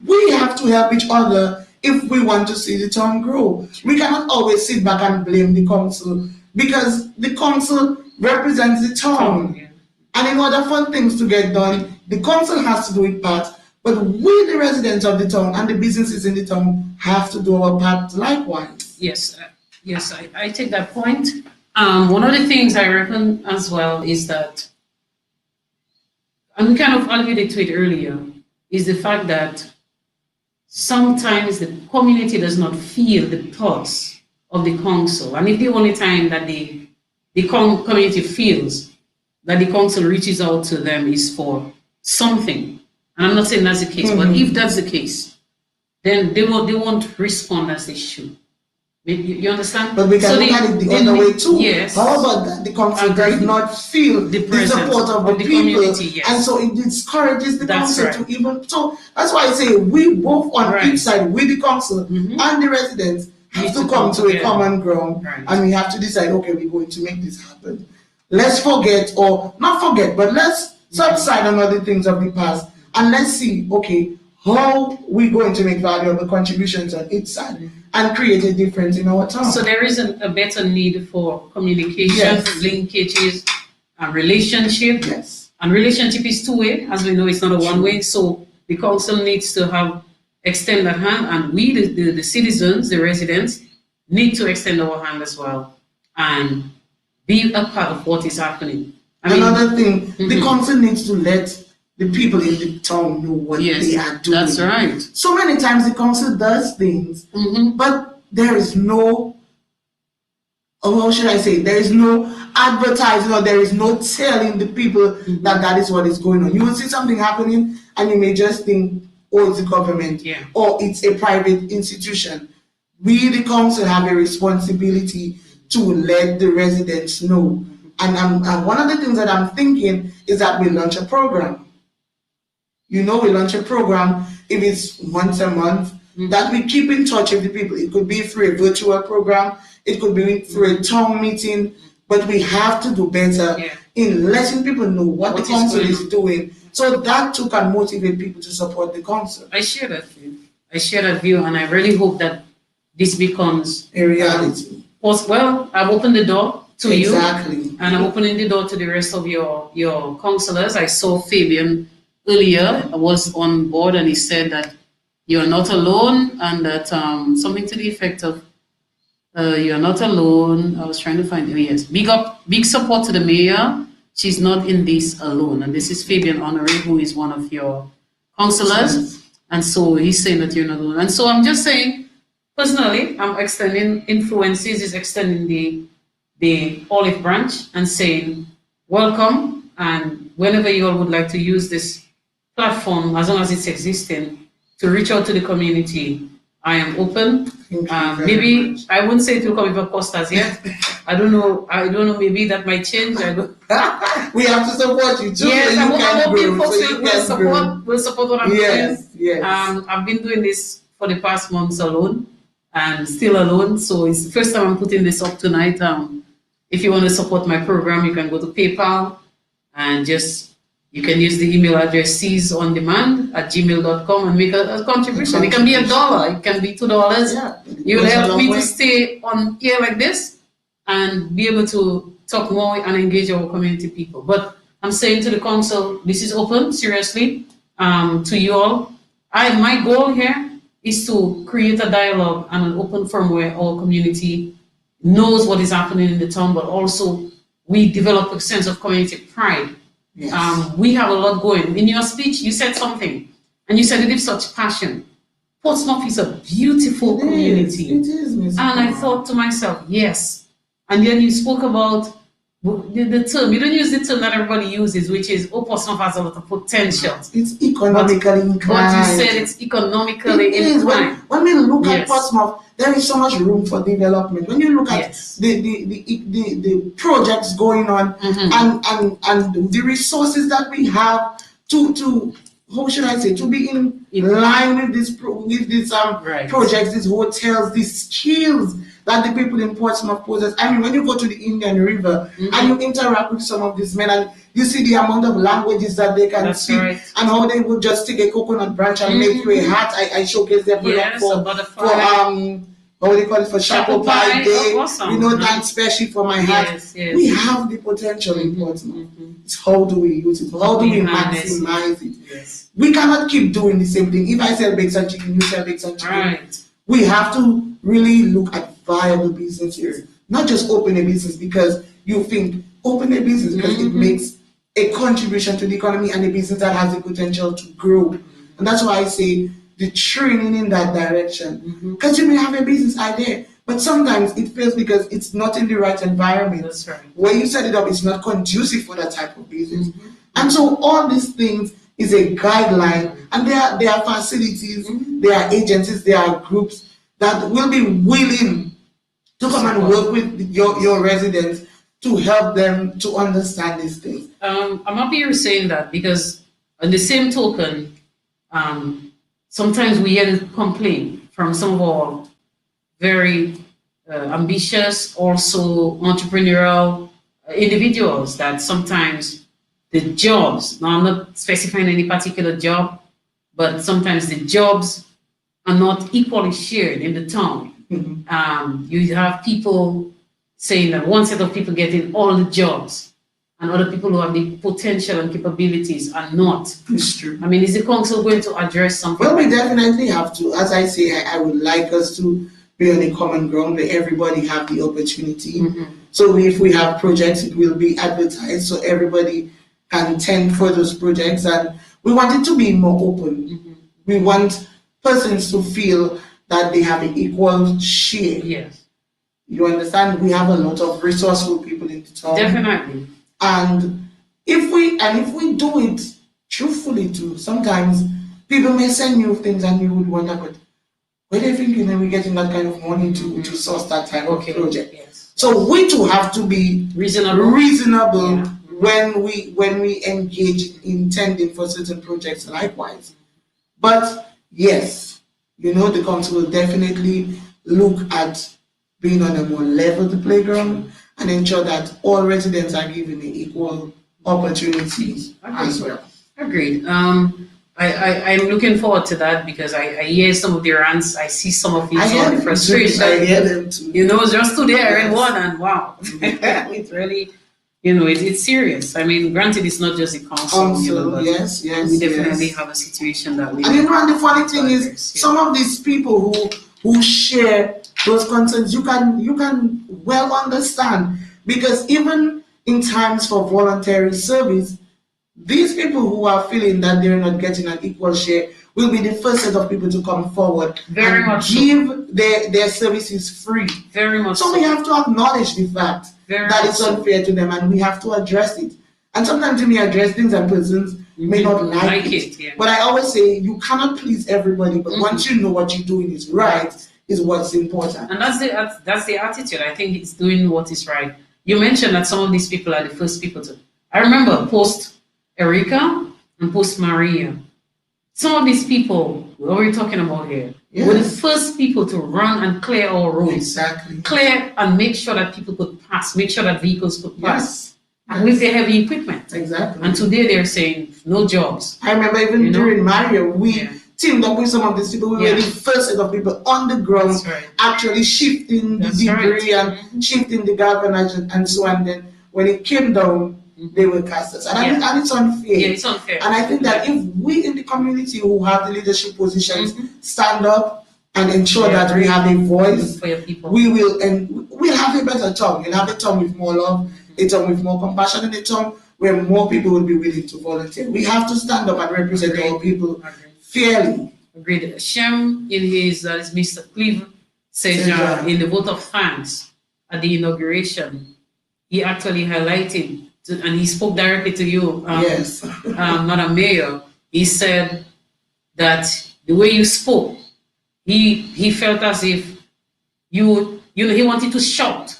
[SPEAKER 2] We have to help each other if we want to see the town grow. We cannot always sit back and blame the council, because the council represents the town.
[SPEAKER 3] Yeah.
[SPEAKER 2] And in order for things to get done, the council has to do its part, but we, the residents of the town and the businesses in the town, have to do our part likewise.
[SPEAKER 3] Yes, I take that point. One of the things I reckon as well is that, and we kind of alluded to it earlier, is the fact that sometimes the community does not feel the thoughts of the council. And if the only time that the community feels that the council reaches out to them is for something, and I'm not saying that's the case, but if that's the case, then they won't respond as they should. You understand?
[SPEAKER 2] But we can look at it the other way too.
[SPEAKER 3] Yes.
[SPEAKER 2] How about that? The council does not feel the support of the people,
[SPEAKER 3] community, yes.
[SPEAKER 2] And so it discourages the council
[SPEAKER 3] right.
[SPEAKER 2] to even. So that's why I say we both on each side, with the council and the residents, have to come to a common ground, and we have to decide. Okay, we're going to make this happen. Let's forget, or not forget, but let's subside on other things of the past, and let's see. Okay, how we're going to make valuable contributions on each side and create a difference in our town.
[SPEAKER 3] So there is a better need for communication, linkages, and relationship.
[SPEAKER 2] Yes.
[SPEAKER 3] And relationship is two-way, as we know, it's not a one-way. So the council needs to extend that hand, and we, the citizens, the residents, need to extend our hand as well and be a part of what is happening.
[SPEAKER 2] Another thing, the council needs to let the people in the town know what they are doing.
[SPEAKER 3] That's right.
[SPEAKER 2] So many times the council does things, but there is no, or how should I say, there is no advertising, or there is no telling the people that is what is going on. You will see something happening and you may just think, oh, it's the government, or it's a private institution. We, the council, have a responsibility to let the residents know. And one of the things that I'm thinking is that we launch a program. We launch a program, if it's once a month, that we keep in touch with the people. It could be through a virtual program, it could be through a town meeting, but we have to do better in letting people know what the council is doing, so that too can motivate people to support the council.
[SPEAKER 3] I share that view, and I really hope that this becomes
[SPEAKER 2] a reality.
[SPEAKER 3] Well, I've opened the door to you,
[SPEAKER 2] and
[SPEAKER 3] I'm opening the door to the rest of your councillors. I saw Fabian earlier was on board, and he said that you're not alone, and that something to the effect of you're not alone. I was trying to find yes. Big support to the mayor. She's not in this alone, and this is Fabian Honore, who is one of your councillors, and so he's saying that you're not alone. And so I'm just saying, personally, I'm extending influences, is extending the olive branch and saying welcome, and whenever you all would like to use this platform, as long as it's existing, to reach out to the community, I am open. Maybe I wouldn't say it will come with a cost as yet. I don't know. Maybe that might change.
[SPEAKER 2] We have to support you too.
[SPEAKER 3] Yes,
[SPEAKER 2] so
[SPEAKER 3] I'm hoping folks will support what I'm doing.
[SPEAKER 2] Yes.
[SPEAKER 3] I've been doing this for the past months alone, and still alone. So it's the first time I'm putting this up tonight. If you want to support my program, you can go to PayPal and you can use the email address ceezondemand@gmail.com and make a contribution. It can be $1, it can be $2. You will help me to stay on here like this and be able to talk more and engage our community people. But I'm saying to the council, this is open, seriously, to you all. My goal here is to create a dialogue and an open forum where our community knows what is happening in the town, but also we develop a sense of community pride. Yes. We have a lot going. In your speech, you said something, and you said it with such passion. Portsmouth is a beautiful community.
[SPEAKER 2] It is, Ms.
[SPEAKER 3] And I thought to myself, yes. And then you spoke about the term. You don't use the term that everybody uses, which is, Portsmouth has a lot of potential.
[SPEAKER 2] It's economically inclined.
[SPEAKER 3] But you said it's economically inclined.
[SPEAKER 2] When we look at Portsmouth, there is so much room for development. When you look at the projects going on and the resources that we have to how should I say, to be in line with these projects, these hotels, these skills that the people in Portsmouth possess. I mean, when you go to the Indian River and you interact with some of these men and you see the amount of languages that they can speak and how they would just take a coconut branch and make you a hat. I showcase their product for what do you call it, for Chapel Pie Day, you know, that's especially for my hat. We have the potential in Portsmouth. It's how do we use it? How do we maximize it? We cannot keep doing the same thing. If I sell bakes and chicken, you sell bakes and chicken. We have to really look at viable businesses, not just open a business because you think open a business because it makes a contribution to the economy and a business that has the potential to grow. And that's why I say the training in that direction. Because you may have a business idea, but sometimes it fails because it's not in the right environment.
[SPEAKER 3] That's right.
[SPEAKER 2] Where you set it up, it's not conducive for that type of business. And so all these things is a guideline, and there are facilities, there are agencies, there are groups that will be willing to come and work with your residents to help them to understand these things.
[SPEAKER 3] I'm happy you're saying that, because on the same token, sometimes we hear complaint from some of our very ambitious, also entrepreneurial individuals that sometimes the jobs, now I'm not specifying any particular job, but sometimes the jobs are not equally shared in the town. You have people saying that one set of people getting all the jobs and other people who have the potential and capabilities are not.
[SPEAKER 2] It's true.
[SPEAKER 3] I mean, is the council going to address something?
[SPEAKER 2] Well, we definitely have to. As I say, I would like us to be on a common ground where everybody have the opportunity. So if we have projects, it will be advertised so everybody can tend for those projects. And we want it to be more open. We want persons to feel that they have an equal share.
[SPEAKER 3] Yes.
[SPEAKER 2] You understand? We have a lot of resourceful people in the town.
[SPEAKER 3] Definitely.
[SPEAKER 2] And if we do it truthfully too, sometimes people may send you things and you would wonder, but where are they thinking that we're getting that kind of money to source that type of project?
[SPEAKER 3] Yes.
[SPEAKER 2] So we too have to be reasonable when we engage in tending for certain projects likewise. But yes, you know, the council will definitely look at being on a more level playground and ensure that all residents are given equal opportunities as well.
[SPEAKER 3] Agreed. I'm looking forward to that because I hear some of the rants. I see some of the frustration.
[SPEAKER 2] I hear them too.
[SPEAKER 3] You know, just today I read one and wow, it's really, you know, it's serious. I mean, granted, it's not just the council. You know, but
[SPEAKER 2] yes,
[SPEAKER 3] we definitely have a situation that we.
[SPEAKER 2] And you know, and the funny thing is, some of these people who share those concerns, you can well understand, because even in times for voluntary service, these people who are feeling that they're not getting an equal share will be the first set of people to come forward and give their services free. Very much so. We have to acknowledge the fact that it's unfair to them, and we have to address it. And sometimes you may address things and persons may not like it. But I always say you cannot please everybody, but once you know what you're doing is right, is what's important.
[SPEAKER 3] And that's the attitude. I think it's doing what is right. You mentioned that some of these people are the first people to. I remember post Erica and post Maria. Some of these people, what are we talking about here? Yes. Were the first people to run and clear our roads.
[SPEAKER 2] Exactly.
[SPEAKER 3] Clear and make sure that people could pass, make sure that vehicles could pass. And with their heavy equipment.
[SPEAKER 2] Exactly.
[SPEAKER 3] And today they're saying no jobs.
[SPEAKER 2] I remember even during Maria, we teamed up with some of these people. We were the first set of people on the ground, actually shifting the debris and shifting the garbage and so on. Then when it came down, they were cast aside. And it's unfair.
[SPEAKER 3] Yeah, it's unfair.
[SPEAKER 2] And I think that if we in the community who have the leadership positions stand up and ensure that we have a voice,
[SPEAKER 3] for your people,
[SPEAKER 2] we will, and we'll have a better tongue. We'll have a tongue with more love, a tongue with more compassion, and a tongue where more people will be willing to volunteer. We have to stand up and represent all people fairly.
[SPEAKER 3] Agreed. Shem, in his, Mr. Cleve said in the vote of thanks at the inauguration, he actually highlighted, and he spoke directly to you, Madam Mayor. He said that the way you spoke, he felt as if he wanted to shout,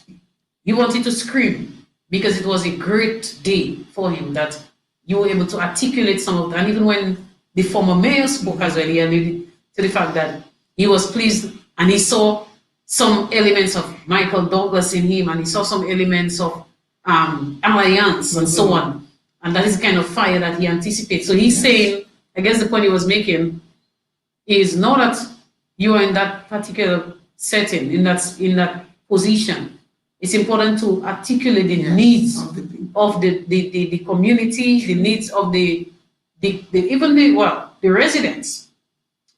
[SPEAKER 3] he wanted to scream, because it was a great day for him that you were able to articulate some of that. And even when the former mayor spoke as well, he alluded to the fact that he was pleased and he saw some elements of Michael Douglas in him, and he saw some elements of alliance and so on. And that is the kind of fire that he anticipates. So he's saying, I guess the point he was making is not that you are in that particular setting, in that position. It's important to articulate the needs of the community, the needs of the residents,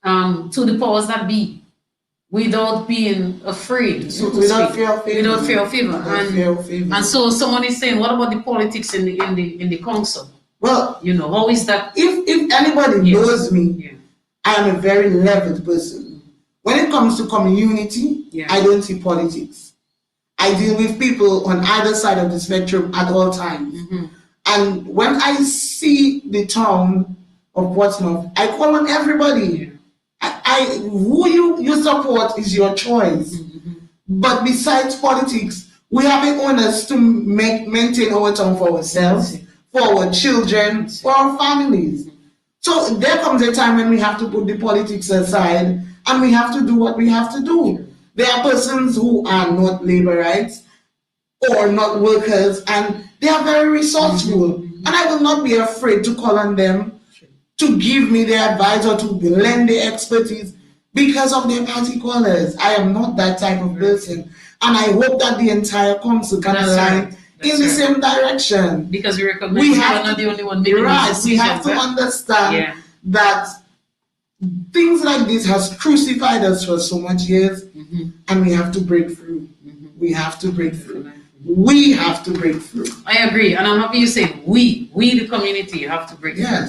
[SPEAKER 3] to the powers that be, without being afraid, so to
[SPEAKER 2] without
[SPEAKER 3] speak,
[SPEAKER 2] fear of favor.
[SPEAKER 3] without fear of favor. And so someone is saying, what about the politics in the council?
[SPEAKER 2] Well,
[SPEAKER 3] how is that?
[SPEAKER 2] If anybody knows me, I am a very leveled person. When it comes to community, I don't see politics. I deal with people on either side of the spectrum at all times. And when I see the town of Portsmouth, I call on everybody. Who you support is your choice. But besides politics, we have it on us to maintain our town for ourselves, for our children, for our families. So there comes a time when we have to put the politics aside and we have to do what we have to do. There are persons who are not laborites or not workers, and they are very resourceful. And I will not be afraid to call on them to give me their advice or to lend their expertise because of their party colors. I am not that type of person. And I hope that the entire council can align in the same direction.
[SPEAKER 3] Because we recognize we are not the only one making decisions.
[SPEAKER 2] We have to understand that things like this has crucified us for so much years, and we have to break through. We have to break through. We have to break through.
[SPEAKER 3] I agree, and I'm happy you say we the community have to break through.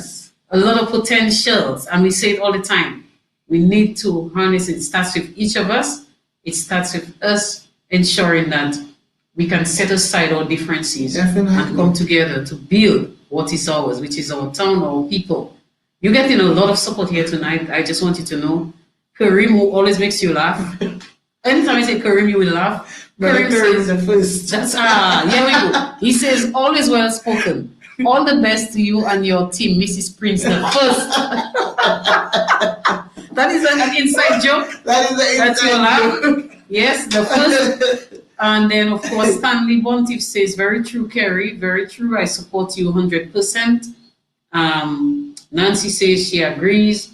[SPEAKER 3] A lot of potentials, and we say it all the time. We need to harness it. It starts with each of us. It starts with us ensuring that we can set aside our differences and come together to build what is ours, which is our town, our people. You're getting a lot of support here tonight. I just want you to know. Karim, who always makes you laugh. Anytime I say Karim, you will laugh.
[SPEAKER 2] Karim says the first.
[SPEAKER 3] That's here we go. He says, always well spoken. All the best to you and your team, Mrs. Prince, the first. That is an inside joke.
[SPEAKER 2] That is an inside joke.
[SPEAKER 3] Yes, the first. And then, of course, Stanley Bontif says, very true, Kerry, very true. I support you 100%. Nancy says she agrees.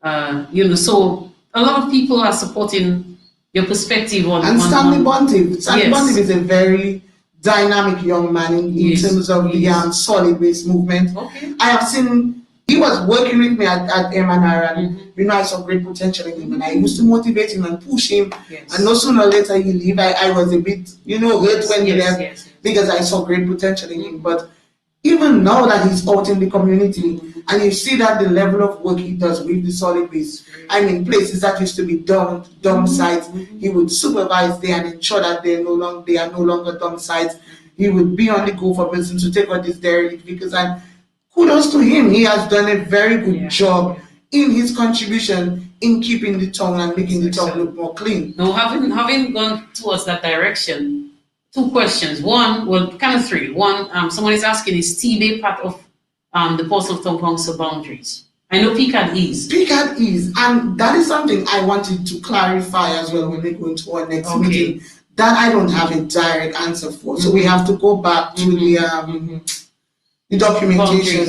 [SPEAKER 3] So a lot of people are supporting your perspective on.
[SPEAKER 2] And Stanley Bontif. Stanley Bontif is a very dynamic young man in terms of the solid waste movement. I have seen. He was working with me at M&R, and I saw great potential in him, and I used to motivate him and push him. And no sooner or later he leave. I was a bit, hurt when he left because I saw great potential in him. But even now that he's out in the community, and you see that the level of work he does with the solid waste, places that used to be dump sites, he would supervise there and ensure that they are no longer dump sites. He would be on the go for persons to take out this derelict because kudos to him. He has done a very good job in his contribution in keeping the town and making the town look more clean.
[SPEAKER 3] Now, having gone towards that direction, two questions. One, kind of three. One, someone is asking, is T-Bay part of the Portsmouth Town Council boundaries? I know PCAD is.
[SPEAKER 2] PCAD is, and that is something I wanted to clarify as well when we go into our next meeting. That I don't have a direct answer for. So we have to go back to the documentation,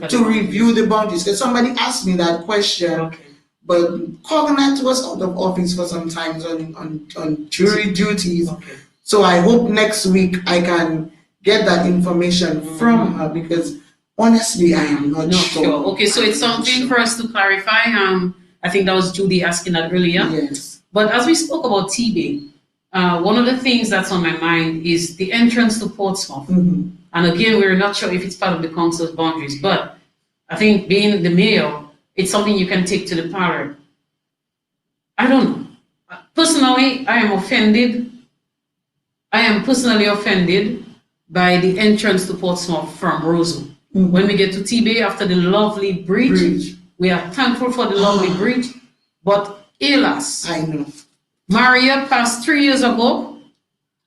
[SPEAKER 2] to review the boundaries. Because somebody asked me that question, but Cognite was out of office for some time on jury duties. So I hope next week I can get that information from her, because honestly I am not sure.
[SPEAKER 3] Okay, so it's something for us to clarify. I think that was Judy asking that earlier.
[SPEAKER 2] Yes.
[SPEAKER 3] But as we spoke about T-Bay, one of the things that's on my mind is the entrance to Portsmouth. And again, we're not sure if it's part of the council's boundaries, but I think being the mayor, it's something you can take to the parlor. I don't know. Personally, I am personally offended by the entrance to Portsmouth from Roseau. When we get to T-Bay after the lovely bridge, we are thankful for the lovely bridge, but alas,
[SPEAKER 2] I know.
[SPEAKER 3] Maria passed 3 years ago,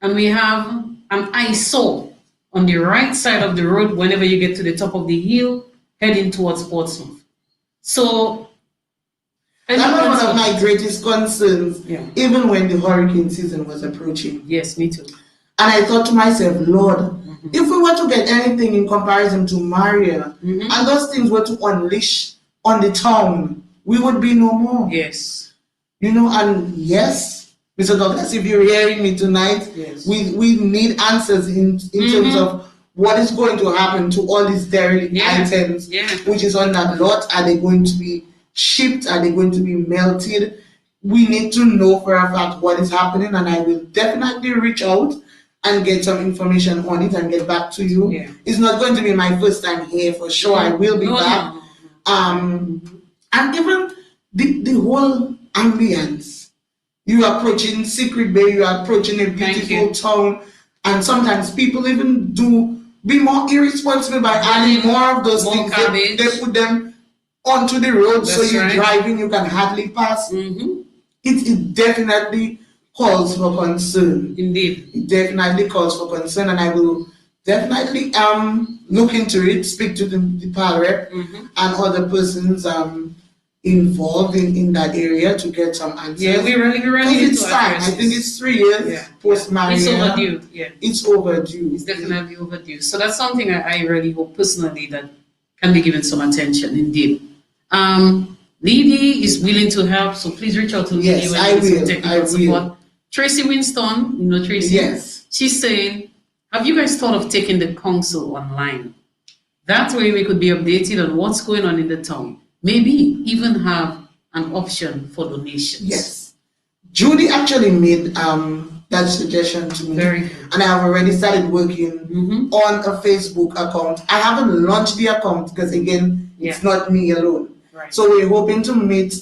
[SPEAKER 3] and we have an eyesore on the right side of the road whenever you get to the top of the hill, heading towards Portsmouth. So
[SPEAKER 2] That was one of my greatest concerns,
[SPEAKER 3] Yeah.
[SPEAKER 2] even when the hurricane season was approaching.
[SPEAKER 3] Yes, me too.
[SPEAKER 2] And I thought to myself, Lord, if we were to get anything in comparison to Maria, and those things were to unleash on the town, we would be no more.
[SPEAKER 3] Yes.
[SPEAKER 2] You know, and yes, Mr. Douglas, if you're hearing me tonight,
[SPEAKER 3] Yes.
[SPEAKER 2] we need answers in terms of what is going to happen to all these dairy items, which is on that lot. Are they going to be shipped? Are they going to be melted? We need to know for a fact what is happening, and I will definitely reach out and get some information on it and get back to you.
[SPEAKER 3] Yeah.
[SPEAKER 2] It's not going to be my first time here, for sure. I will be back. And even the whole ambience. You are approaching Secret Bay, you are approaching a beautiful town, and sometimes people even do be more irresponsible by adding more of those things. They put them onto the road. That's so you're driving, you can hardly pass. It definitely calls for concern.
[SPEAKER 3] Indeed.
[SPEAKER 2] It definitely calls for concern, and I will definitely look into it, speak to the PAL rep and other persons involved in that area to get some answers.
[SPEAKER 3] Yeah, we really
[SPEAKER 2] it's time. I think it's 3 years post Maria.
[SPEAKER 3] It's overdue. Yeah,
[SPEAKER 2] it's overdue.
[SPEAKER 3] It's definitely overdue. So that's something I really hope personally that can be given some attention. Indeed. Lady is willing to help, so please reach out to Lady.
[SPEAKER 2] Yes, I will.
[SPEAKER 3] Technical support. Tracy Winston, you know Tracy.
[SPEAKER 2] Yes.
[SPEAKER 3] She's saying, have you guys thought of taking the council online? That way we could be updated on what's going on in the town. Maybe even have an option for donations.
[SPEAKER 2] Yes. Judy actually made that suggestion to me.
[SPEAKER 3] Very good.
[SPEAKER 2] And I have already started working on a Facebook account. I haven't launched the account because, again, it's not me alone.
[SPEAKER 3] Right.
[SPEAKER 2] So we're hoping to meet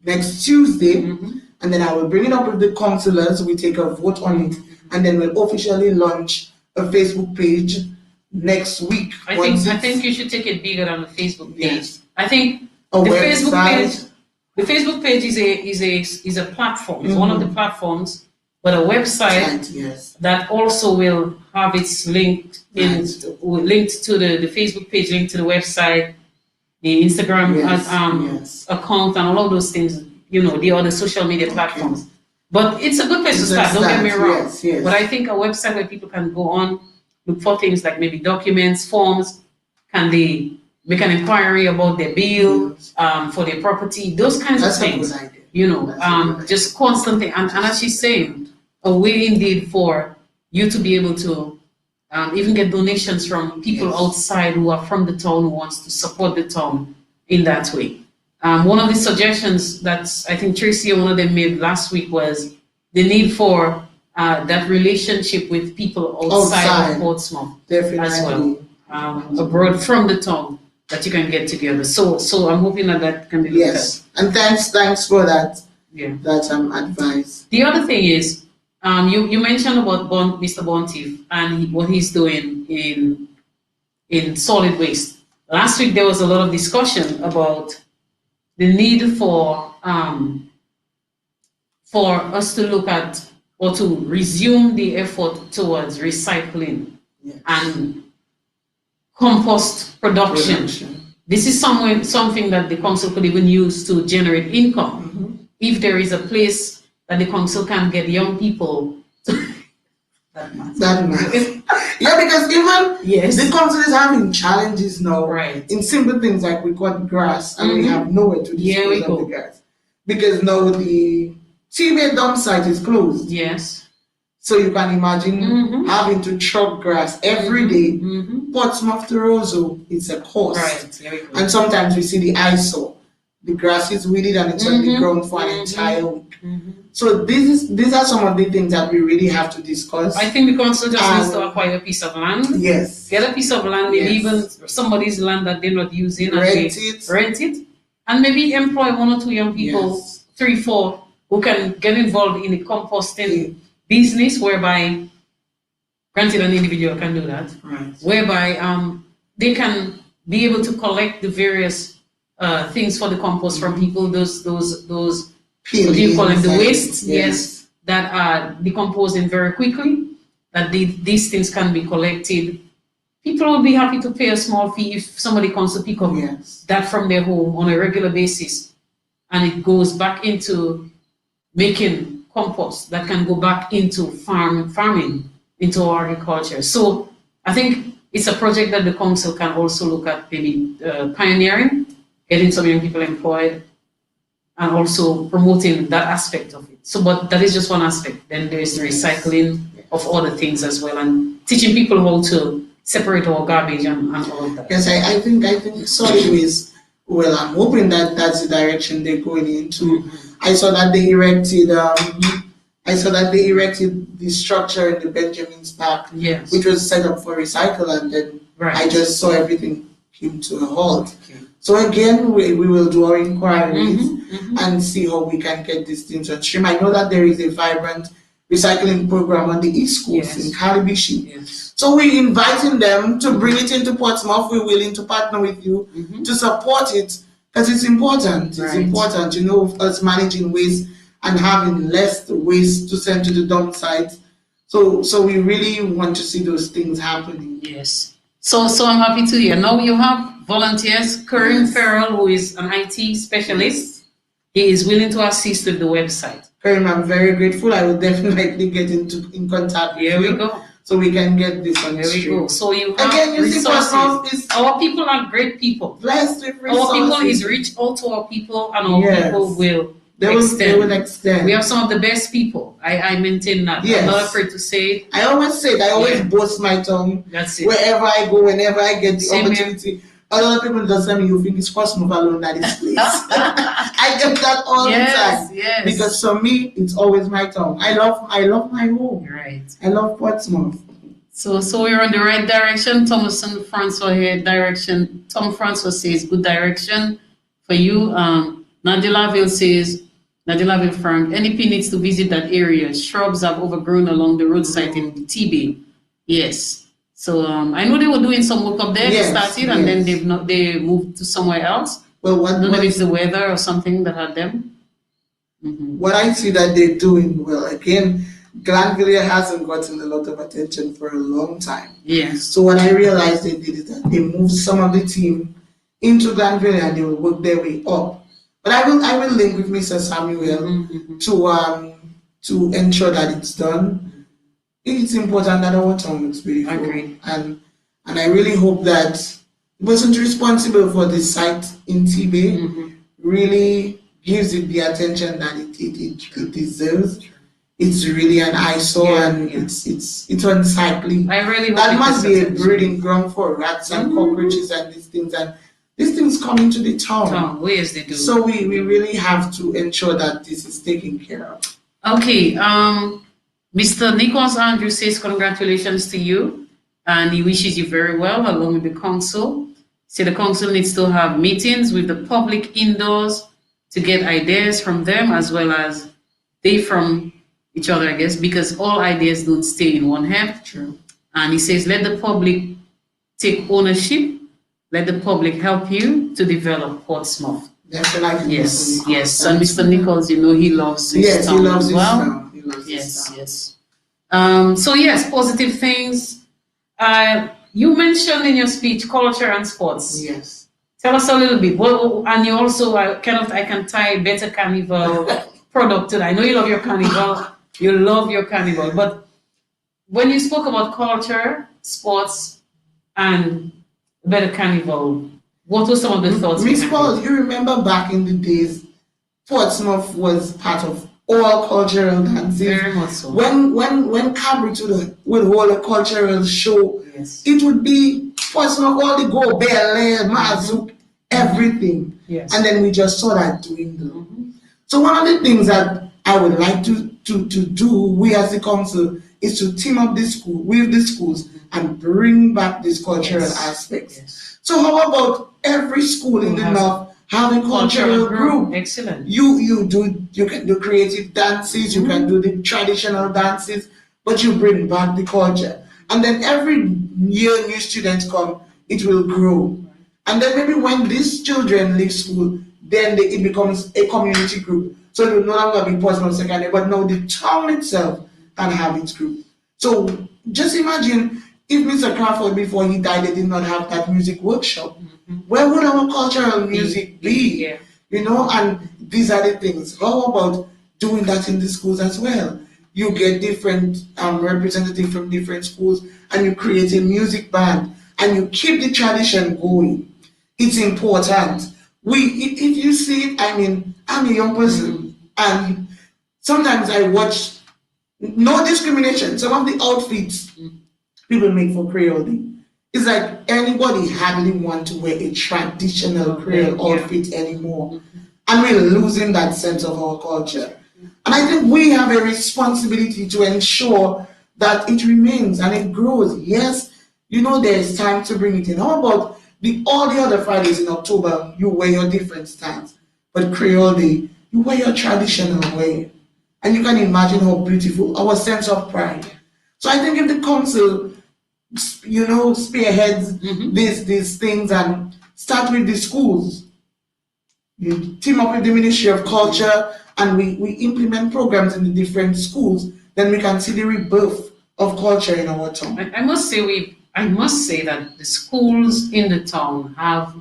[SPEAKER 2] next Tuesday, and then I will bring it up with the councillors. We take a vote on it, and then we'll officially launch a Facebook page next week.
[SPEAKER 3] I think you should take it bigger than the Facebook page.
[SPEAKER 2] Yes.
[SPEAKER 3] I think the Facebook page is a platform. It's one of the platforms, but a website that also will have its linked to the Facebook page, linked to the website, the Instagram account, and all of those things. You know, the other social media platforms. But it's a good place to start. Don't get me wrong.
[SPEAKER 2] Yes.
[SPEAKER 3] But I think a website where people can go on, look for things like maybe documents, forms. Can they make an inquiry about their bill for their property? Those kinds of things. You know, just constantly. And as she's saying, a way indeed for you to be able to even get donations from people outside who are from the town, who wants to support the town in that way. One of the suggestions that I think Tracy and one of them made last week was the need for that relationship with people outside of Portsmouth as well, abroad from the town, that you can get together. So I'm hoping that can be looked at.
[SPEAKER 2] And thanks for that. That advice.
[SPEAKER 3] The other thing is, you mentioned about Mr. Bontief and what he's doing in solid waste. Last week there was a lot of discussion about the need for us to look at or to resume the effort towards recycling and compost production. This is something that the council could even use to generate income. If there is a place that the council can get young people to that matters.
[SPEAKER 2] Yeah, because even the council is having challenges now in simple things like we cut grass and we have nowhere to dispose of the grass. Because now the Seaway dump site is closed.
[SPEAKER 3] Yes.
[SPEAKER 2] So you can imagine having to chop grass every day. Portsmouth to Roseau, it's a cost. And sometimes we see the eyesore. The grass is weeded and it's on the ground for an entire week. So these are some of the things that we really have to discuss.
[SPEAKER 3] I think the council just needs to acquire a piece of land.
[SPEAKER 2] Yes.
[SPEAKER 3] Get a piece of land, maybe even somebody's land that they're not using.
[SPEAKER 2] Rent
[SPEAKER 3] it. And maybe employ 1 or 2 young people, 3, 4, who can get involved in the composting business, whereby, granted an individual can do that, whereby they can be able to collect the various things for the compost from people, those what do you call them, the wastes, that are decomposing very quickly, that these things can be collected. People will be happy to pay a small fee if somebody comes to pick up that from their home on a regular basis and it goes back into making compost that can go back into farming, into agriculture. So I think it's a project that the council can also look at, maybe pioneering, getting some young people employed, and also promoting that aspect of it. So, but that is just one aspect. Then there's the recycling of other things as well, and teaching people how to separate our garbage and all of that.
[SPEAKER 2] Yes, I think solid waste. Well, I'm hoping that that's the direction they're going into. I saw that they erected. The structure in the Benjamin's Park,
[SPEAKER 3] yes,
[SPEAKER 2] which was set up for recycle, and then I just saw everything came to a halt. Okay. So again, we will do our inquiries and see how we can get these things on stream. I know that there is a vibrant recycling program on the East Coast in Calibishi. Yes. So we're inviting them to bring it into Portsmouth. We're willing to partner with you to support it, because it's important. It's important, us managing waste and having less waste to send to the dump sites. So we really want to see those things happening.
[SPEAKER 3] Yes. So I'm happy to hear. Now you have volunteers. Kerry Farrell, who is an IT specialist, he is willing to assist with the website.
[SPEAKER 2] Kerry, I'm very grateful. I will definitely get in contact with you.
[SPEAKER 3] Here we go.
[SPEAKER 2] So we can get this on
[SPEAKER 3] There we go. So you have
[SPEAKER 2] again, you
[SPEAKER 3] resources. Our people are great people.
[SPEAKER 2] Blessed with resources.
[SPEAKER 3] Our people is reach out to our people, and our people will
[SPEAKER 2] They will extend.
[SPEAKER 3] We have some of the best people. I maintain that.
[SPEAKER 2] Yes.
[SPEAKER 3] I'm not afraid to say it.
[SPEAKER 2] I always say it. I always boast my tongue.
[SPEAKER 3] That's it.
[SPEAKER 2] Wherever I go, whenever I get the opportunity. A lot of people just tell me, you think it's Portsmouth alone that is place. I get that all the time.
[SPEAKER 3] Yes.
[SPEAKER 2] Because for me, it's always my tongue. I love my home.
[SPEAKER 3] Right.
[SPEAKER 2] I love Portsmouth.
[SPEAKER 3] So we're on the right direction. Thomason Francois here, direction. Tom Francois says, good direction for you. Nadia Laville says, Nadia Laville Frank, NEP needs to visit that area. Shrubs have overgrown along the roadside in TB. Yes. So I know they were doing some work up there. They started and then they moved to somewhere else.
[SPEAKER 2] Well,
[SPEAKER 3] I don't know if it's the weather or something that had them.
[SPEAKER 2] What I see that they're doing well, again, Glanville hasn't gotten a lot of attention for a long time.
[SPEAKER 3] Yes.
[SPEAKER 2] So what I realized they did is that they moved some of the team into Glanville and they will work their way up. But I will link with Mr. Samuel to ensure that it's done. It's important that our town looks beautiful.
[SPEAKER 3] Agreed.
[SPEAKER 2] And I really hope that the person responsible for this site in TB really gives it the attention that it deserves. It's really an eyesore and it's unsightly.
[SPEAKER 3] I really hope
[SPEAKER 2] that must be a breeding ground for rats and cockroaches and these things. And these things come into the town.
[SPEAKER 3] Where's they do?
[SPEAKER 2] So we really have to ensure that this is taken care of.
[SPEAKER 3] Okay. Mr. Nicholas Andrew says congratulations to you, and he wishes you very well along with the council. So the council needs to have meetings with the public indoors to get ideas from them as well as they from each other, I guess, because all ideas don't stay in one head.
[SPEAKER 2] True.
[SPEAKER 3] And he says, let the public take ownership, let the public help you to develop Portsmouth.
[SPEAKER 2] Definitely.
[SPEAKER 3] Yes. And Mr. Nichols, he loves his town as well. Yes. So yes, positive things. You mentioned in your speech culture and sports.
[SPEAKER 2] Yes.
[SPEAKER 3] Tell us a little bit. Well, and you also I can tie better carnival product to that. I know you love your carnival. You love your carnival, but when you spoke about culture, sports, and better carnival, what were some of the thoughts?
[SPEAKER 2] Miss Paul, you remember back in the days, Portsmouth was part of all cultural dances.
[SPEAKER 3] Very much so.
[SPEAKER 2] When Cabri would hold a cultural show, it would be Portsmouth, all the go, Bel, Mazouk, everything. Yes. And then we just saw that dwindle. So one of the things that I would like to do, we as the council, is to team up with the schools and bring back these cultural aspects. Yes. So how about every school in the north have a cultural group?
[SPEAKER 3] Excellent.
[SPEAKER 2] You can do creative dances, you can do the traditional dances, but you bring back the culture. And then every year new students come, it will grow. And then maybe when these children leave school, then it becomes a community group. So it will no longer be Portsmouth Secondary, but now the town itself can have its group. So just imagine if Mr. Crawford, before he died, they did not have that music workshop. Where would our cultural music be? And these are the things. How about doing that in the schools as well? You get different representatives from different schools, and you create a music band, and you keep the tradition going. It's important. If you see it, I mean, I'm a young person, and sometimes I watch, no discrimination, some of the outfits people make for Creole Day. It's like anybody hardly want to wear a traditional Creole outfit anymore. And we're losing that sense of our culture. And I think we have a responsibility to ensure that it remains and it grows. Yes, there's time to bring it in. How about all the other Fridays in October, you wear your different styles. But Creole Day, you wear your traditional way. And you can imagine how beautiful, our sense of pride. So I think if the council, spearheads these things and start with the schools, you team up with the Ministry of Culture, and we implement programs in the different schools, then we can see the rebirth of culture in our town.
[SPEAKER 3] I must say that the schools in the town have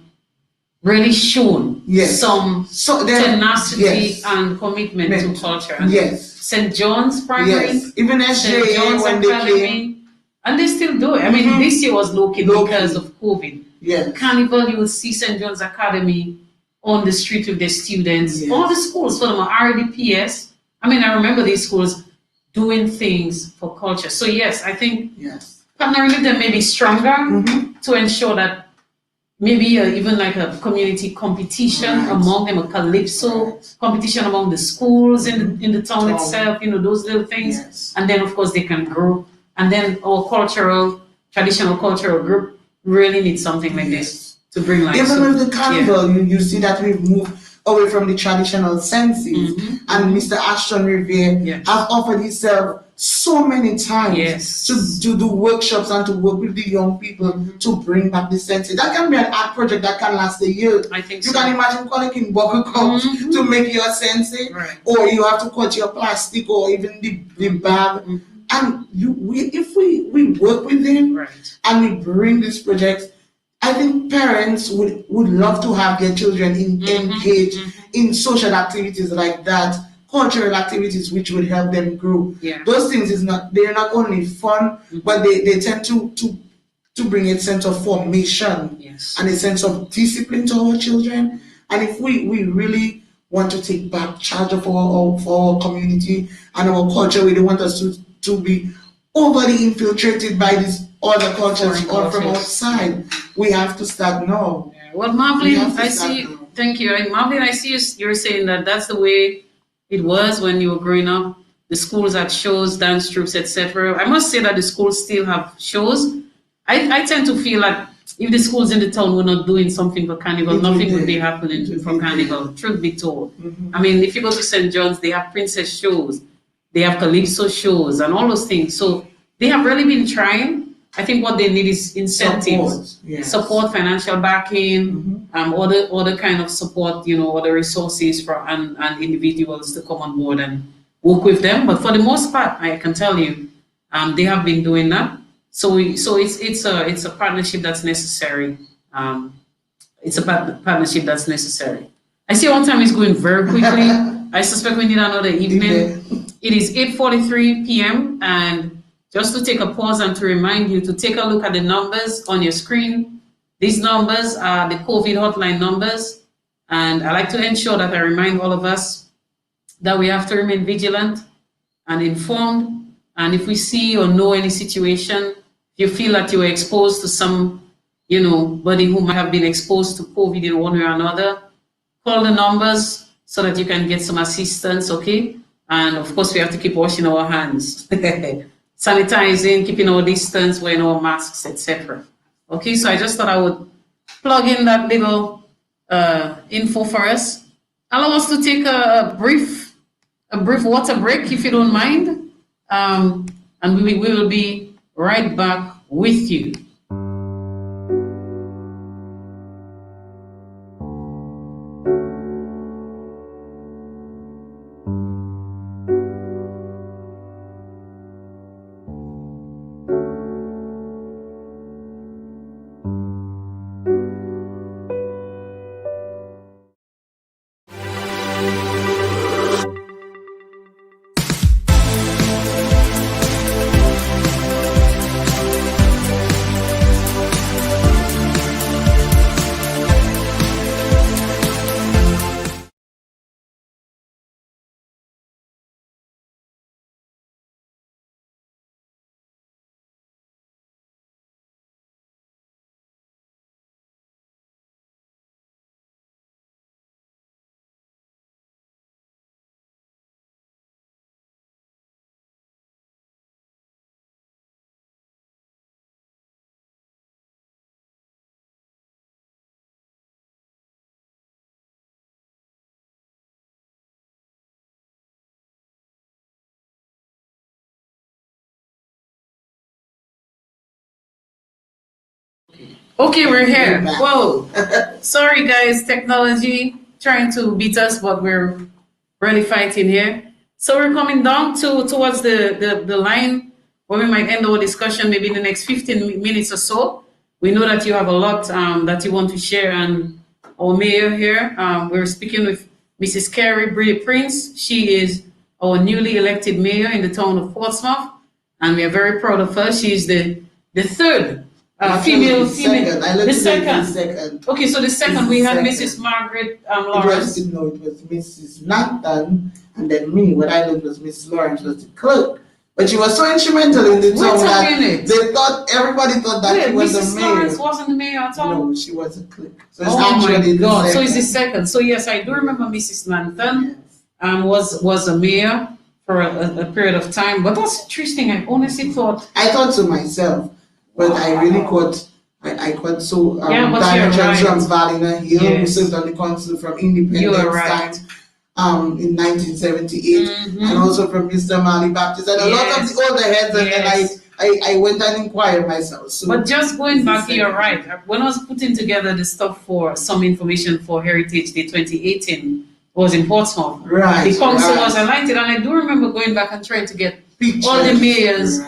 [SPEAKER 3] really shown some tenacity and commitment to culture. And St. John's Primary,
[SPEAKER 2] even
[SPEAKER 3] St.
[SPEAKER 2] SJA
[SPEAKER 3] John's
[SPEAKER 2] when
[SPEAKER 3] Academy,
[SPEAKER 2] they came,
[SPEAKER 3] and they still do it. I mean, this year was low-key because of COVID. Carnival, you will see St. John's Academy on the street with the students. All the schools for them are RDPS. I mean, I remember these schools doing things for culture. So yes, I think partnering with them may be stronger to ensure that maybe even like a community competition among them, a calypso competition among the schools in the town itself, those little things. And then of course they can grow. And then our traditional cultural group really needs something like this to bring life.
[SPEAKER 2] Even with the carnival, you see that we've moved away from the traditional senses. And Mr. Ashton Revere have offered himself so many times to do workshops and to work with the young people to bring back the senses. That can be an art project that can last a year.
[SPEAKER 3] I think
[SPEAKER 2] you can imagine collecting bubble cups to make your sense, or you have to cut your plastic or even the bag. And if we work with them and we bring these projects, I think parents would love to have their children engaged in social activities like that, cultural activities which would help them grow. Those things they're not only fun, but they tend to bring a sense of formation and a sense of discipline to our children. And if we really want to take back charge of our community and our culture, we don't want us to be overly infiltrated by these other cultures or from outside. We have to start now.
[SPEAKER 3] Well, Marvin, I see. Thank you. Marvin, I see you're saying that that's the way it was when you were growing up. The schools had shows, dance troupes, etc. I must say that the schools still have shows. I tend to feel like if the schools in the town were not doing something for Carnival, nothing would be happening for Carnival, truth be told. I mean, if you go to St. John's, they have princess shows, they have calypso shows, and all those things. So they have really been trying. I think what they need is incentives, support, financial backing, other kind of support, other resources and individuals to come on board and work with them. But for the most part, I can tell you, they have been doing that. So it's a partnership that's necessary. It's a partnership that's necessary. I see our time is going very quickly. I suspect we need another evening. It is 8:43 p.m. and just to take a pause and to remind you to take a look at the numbers on your screen. These numbers are the COVID hotline numbers. And I like to ensure that I remind all of us that we have to remain vigilant and informed. And if we see or know any situation, if you feel that you were exposed to some, buddy who might have been exposed to COVID in one way or another, call the numbers so that you can get some assistance, okay? And of course, we have to keep washing our hands. Sanitizing, keeping our distance, wearing our masks, etc. Okay, so I just thought I would plug in that little info for us. Allow us to take a brief water break, if you don't mind, and we will be right back with you. Okay, we're here. Whoa. Sorry, guys. Technology trying to beat us, but we're really fighting here. So we're coming down towards the line where we might end our discussion maybe in the next 15 minutes or so. We know that you have a lot that you want to share, and our mayor here, we're speaking with Mrs. Kerry Breedy Prince. She is our newly elected mayor in the town of Portsmouth, and we are very proud of her. She is the third female. The second. Okay, so the second we had Mrs. Margaret Lawrence.
[SPEAKER 2] It was Mrs. Nathan, and then me. What I learned was Mrs. Lawrence was the clerk. But she was so instrumental in the town that they thought, everybody thought that she was
[SPEAKER 3] Mrs.
[SPEAKER 2] the mayor.
[SPEAKER 3] Lawrence wasn't the mayor at all?
[SPEAKER 2] No, she was a clerk. So it's
[SPEAKER 3] oh
[SPEAKER 2] actually
[SPEAKER 3] my God.
[SPEAKER 2] the
[SPEAKER 3] So it's the second. So yes, I do remember Mrs. Nathan was a mayor for a period of time. But that's interesting. I honestly thought.
[SPEAKER 2] I thought so myself. But I really caught, I caught so, Daniel Johnson from Valina Hill, who served on the council from independence time in 1978, and also from Mr. Mali Baptist, and a lot of the older heads, and then I went and inquired myself. So
[SPEAKER 3] but just going back, you're right. When I was putting together the stuff for some information for Heritage Day 2018, was in Portsmouth.
[SPEAKER 2] Right.
[SPEAKER 3] The council was elected, and I do remember going back and trying to get pictures. All the mayors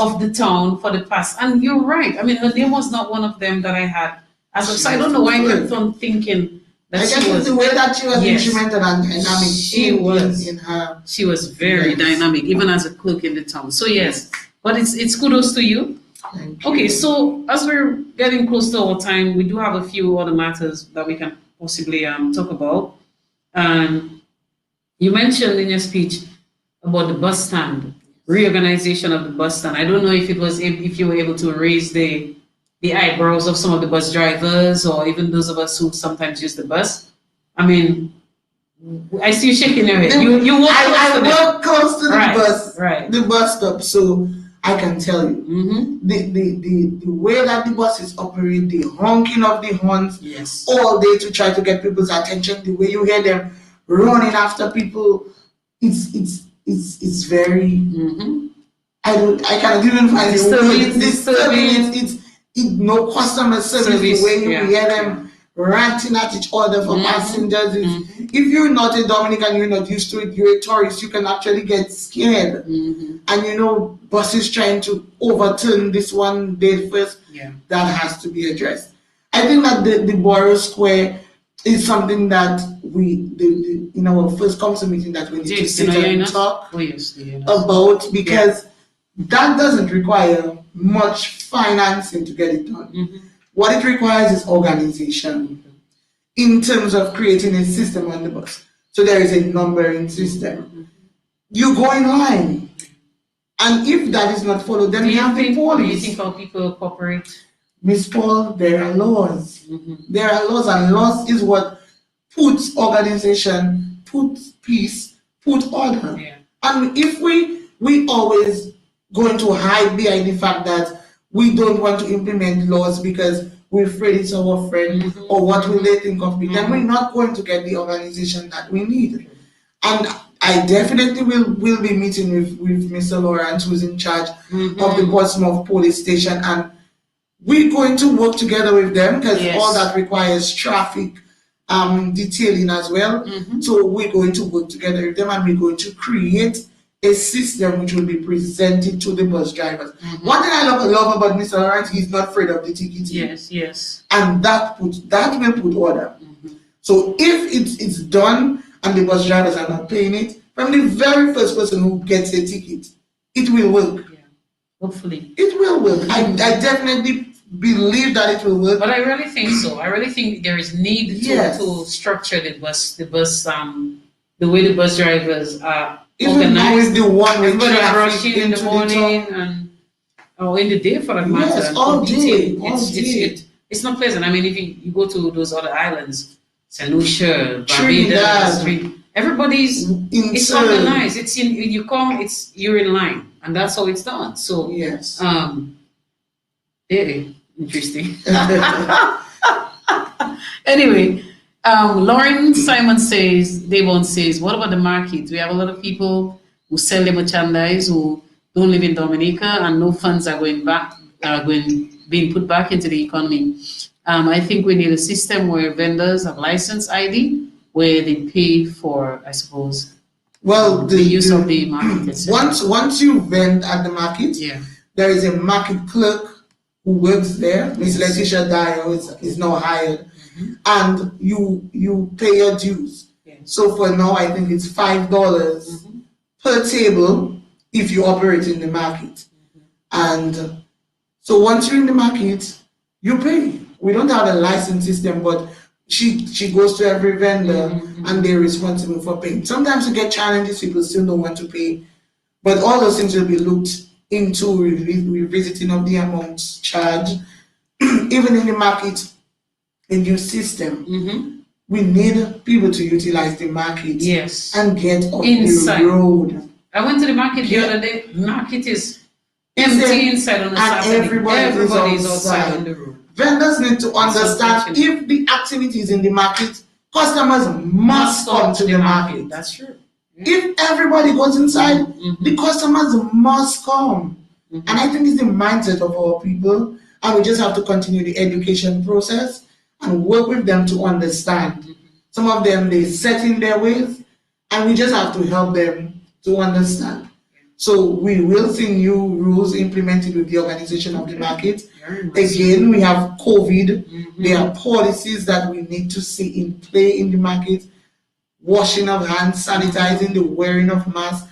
[SPEAKER 3] of the town for the past. And you're right. I mean, her name was not one of them that I had as of. So I don't know why I kept on thinking that she was.
[SPEAKER 2] The way that she was instrumental and dynamic.
[SPEAKER 3] She was very dynamic, even as a clerk in the town. So yes, but it's kudos to you. Okay, so as we're getting close to our time, we do have a few other matters that we can possibly talk about. You mentioned in your speech about the bus stand, reorganization of the bus stand. I don't know if you were able to raise the eyebrows of some of the bus drivers or even those of us who sometimes use the bus. I mean, I see you shaking your head. You walk close to
[SPEAKER 2] the bus stop, so I can tell you the way that the buses operate, the honking of the horns all day to try to get people's attention, the way you hear them running after people, it's very I cannot even find it's no customer service, the way you hear them ranting at each other for passengers. If you're not a Dominican, you're not used to it, you're a tourist, you can actually get scared. And buses trying to overturn this one day first, that has to be addressed. I think that the Borough Square is something that we, in our first council meeting, that we need to sit and talk about, because that doesn't require much financing to get it done. What it requires is organization in terms of creating a system on the bus. So there is a numbering system. You go in line, and if that is not followed, then you have the police.
[SPEAKER 3] Do you think how people cooperate?
[SPEAKER 2] Miss Paul, there are laws. There are laws, and laws is what puts organization, puts peace, puts order. And if we always going to hide behind the fact that we don't want to implement laws because we're afraid it's our friend or what will they think of me, then we're not going to get the organization that we need. And I definitely will be meeting with Mr. Lawrence, who's in charge of the Portsmouth Police Station, and we're going to work together with them because all that requires traffic detailing as well. So we're going to work together with them, and we're going to create a system which will be presented to the bus drivers. One thing I love about Mr. Lawrence, he's not afraid of the ticketing. And that will put order. So if it's done and the bus drivers are not paying it, from the very first person who gets a ticket, it will work.
[SPEAKER 3] Hopefully.
[SPEAKER 2] It will work. I definitely believe that it will work.
[SPEAKER 3] But I really think so. I really think there is need to structure the bus, the way the bus drivers are organized.
[SPEAKER 2] The one
[SPEAKER 3] everybody rushing in the morning or in the day for that matter.
[SPEAKER 2] Yes, all day.
[SPEAKER 3] It's not pleasant. I mean, if you go to those other islands, St. Lucia, Barbados, everybody's it's organized. It's you're in line, and that's how it's done. So interesting. Anyway, Lauren Simon says, Devon says, what about the market? We have a lot of people who sell their merchandise who don't live in Dominica, and no funds are going being put back into the economy. I think we need a system where vendors have license ID, where they pay for, I suppose, the use of the market.
[SPEAKER 2] Once you vend at the market, there is a market clerk who works there. Miss Letitia Dyer is now hired, and you pay your dues. So for now, I think it's $5 per table if you operate in the market. And so once you're in the market, you pay. We don't have a license system, but she goes to every vendor and they're responsible for paying. Sometimes you get challenges, people still don't want to pay, but all those things will be looked into, revisiting of the amounts charged. Even in the market, a new system, we need people to utilize the market and get off the road.
[SPEAKER 3] I went to the market the other day. The market is empty inside on the Saturday. Everybody is outside on the road.
[SPEAKER 2] Vendors need to understand if the activity is in the market, customers must come to the market.
[SPEAKER 3] That's true.
[SPEAKER 2] If everybody goes inside, the customers must come. And I think it's the mindset of our people, and we just have to continue the education process and work with them to understand. Some of them, they set in their ways, and we just have to help them to understand. So we will see new rules implemented with the organization of the market. Again, we have COVID. There are policies that we need to see in play in the market. Washing of hands, sanitizing, the wearing of masks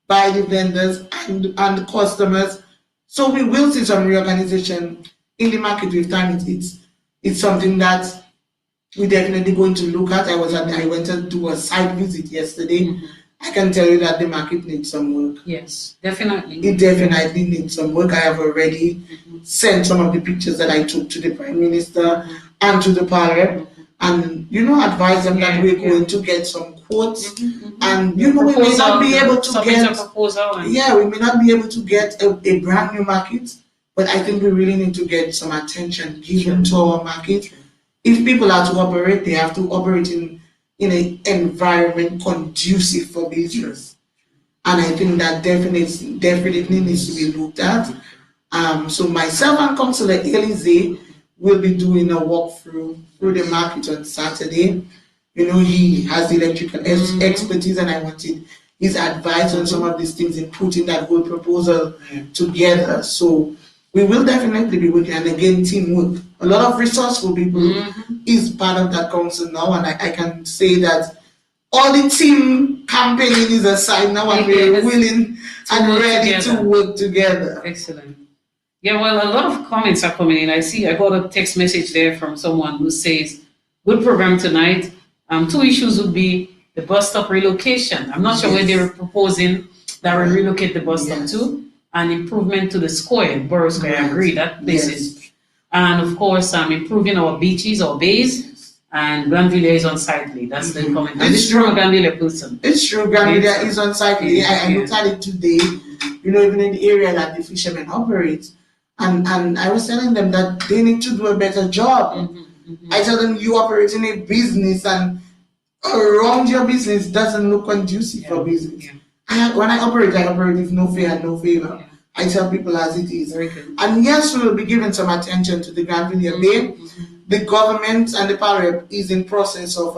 [SPEAKER 2] by the vendors and the customers. So we will see some reorganization in the market with time. It's something that we're definitely going to look at. I went to do a site visit yesterday. I can tell you that the market needs some work.
[SPEAKER 3] Yes, definitely.
[SPEAKER 2] It definitely needs some work. I have already sent some of the pictures that I took to the Prime Minister and to the Parliament, and advise them that we're going to get some quotes, and we may not be able to get we may not be able to get a brand new market, but I think we really need to get some attention given to our market. If people are to operate, they have to operate in an environment conducive for business, and I think that definitely needs to be looked at. So myself and Councillor Elize will be doing a walkthrough through the market on Saturday. He has the electrical expertise, and I wanted his advice on some of these things in putting that whole proposal together. So we will definitely be working, and again, teamwork. A lot of resourceful people is part of that council now, and I can say that all the team campaigning is aside now, and we're willing and ready to work together.
[SPEAKER 3] Excellent. Yeah, well, a lot of comments are coming in. I got a text message there from someone who says, good program tonight. 2 issues would be the bus stop relocation. I'm not sure where they were proposing that we relocate the bus stop to, and improvement to the square, Borough Square. I agree, that place is. And of course, improving our beaches, our bays, and Granville is unsightly. That's the comment. It's true, Granville person.
[SPEAKER 2] It's true, Granville is unsightly. I looked at it today, even in the area that the fishermen operate. And I was telling them that they need to do a better job. I tell them, you operate in a business, and around your business doesn't look conducive for business. When I operate with no fear and no favor. I tell people as it is. And yes, we will be giving some attention to the Granville Bay. The government and the Parliament is in process of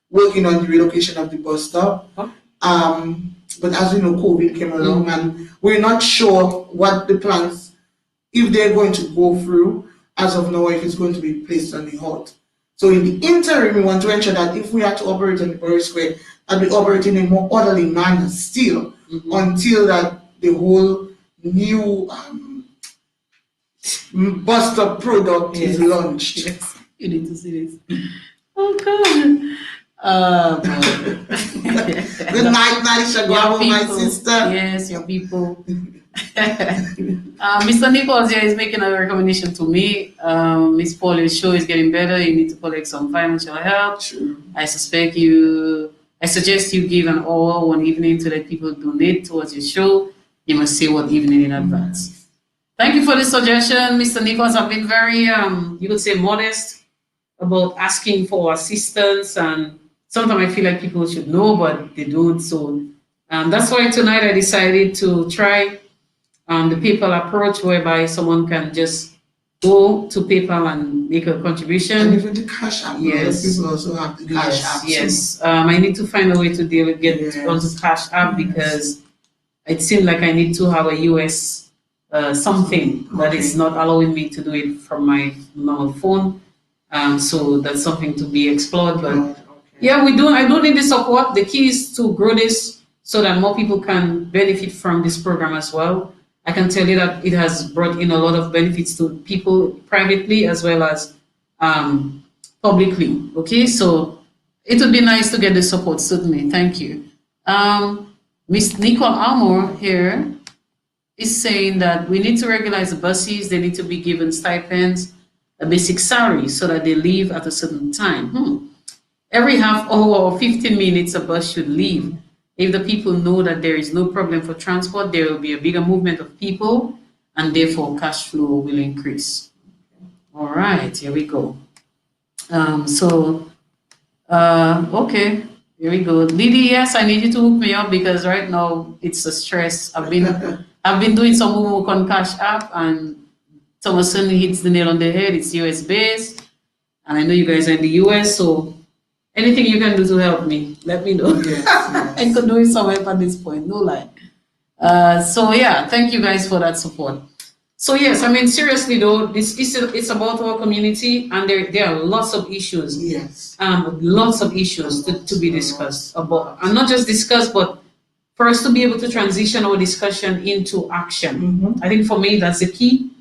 [SPEAKER 2] working on the relocation of the bus stop. But as we know, COVID came along, and we're not sure what the plans, if they're going to go through as of now, if it's going to be placed on the halt. So in the interim, we want to ensure that if we are to operate on the Borough Square, that we operate in a more orderly manner still, until that the whole new bus stop product is launched.
[SPEAKER 3] Yes. You need to see this. Oh God.
[SPEAKER 2] Good night, Marisha. Go my sister.
[SPEAKER 3] Yes, your people. Mr. Nichols here is making a recommendation to me. Miss Paul's show is getting better. You need to collect some financial help.
[SPEAKER 2] True.
[SPEAKER 3] I suggest you give an hour one evening to let people donate towards your show. You must say what evening in advance. Thank you for the suggestion, Mr. Nichols. I've been very, you could say, modest about asking for assistance, and sometimes I feel like people should know, but they don't. So that's why tonight I decided to try the PayPal approach, whereby someone can just go to PayPal and make a contribution.
[SPEAKER 2] And even the cash app.
[SPEAKER 3] Yes.
[SPEAKER 2] People also have the cash app.
[SPEAKER 3] Yes. I need to find a way to get onto cash app because it seemed like I need to have a US something that is not allowing me to do it from my normal phone. So that's something to be explored. But yeah, I do need the support. The key is to grow this so that more people can benefit from this program as well. I can tell you that it has brought in a lot of benefits to people privately as well as publicly. Okay, so it would be nice to get the support, certainly. Thank you. Miss Nicole Armour here is saying that we need to regularize the buses. They need to be given stipends, a basic salary so that they leave at a certain time. Every half hour or 15 minutes, a bus should leave. If the people know that there is no problem for transport, there will be a bigger movement of people and therefore cash flow will increase. All right, here we go. Okay, here we go. Liddy, yes, I need you to hook me up because right now it's a stress. I've been doing some homework on Cash App and Thomason hits the nail on the head. It's US based. And I know you guys are in the US, so anything you can do to help me, let me know. Yes. I could do it some help at this point, no lie. So yeah, thank you guys for that support. So yes, I mean seriously though, it's about our community, and there are lots of issues.
[SPEAKER 2] Yes.
[SPEAKER 3] Lots of issues to be discussed about, and not just discussed, but for us to be able to transition our discussion into action. I think for me that's the key.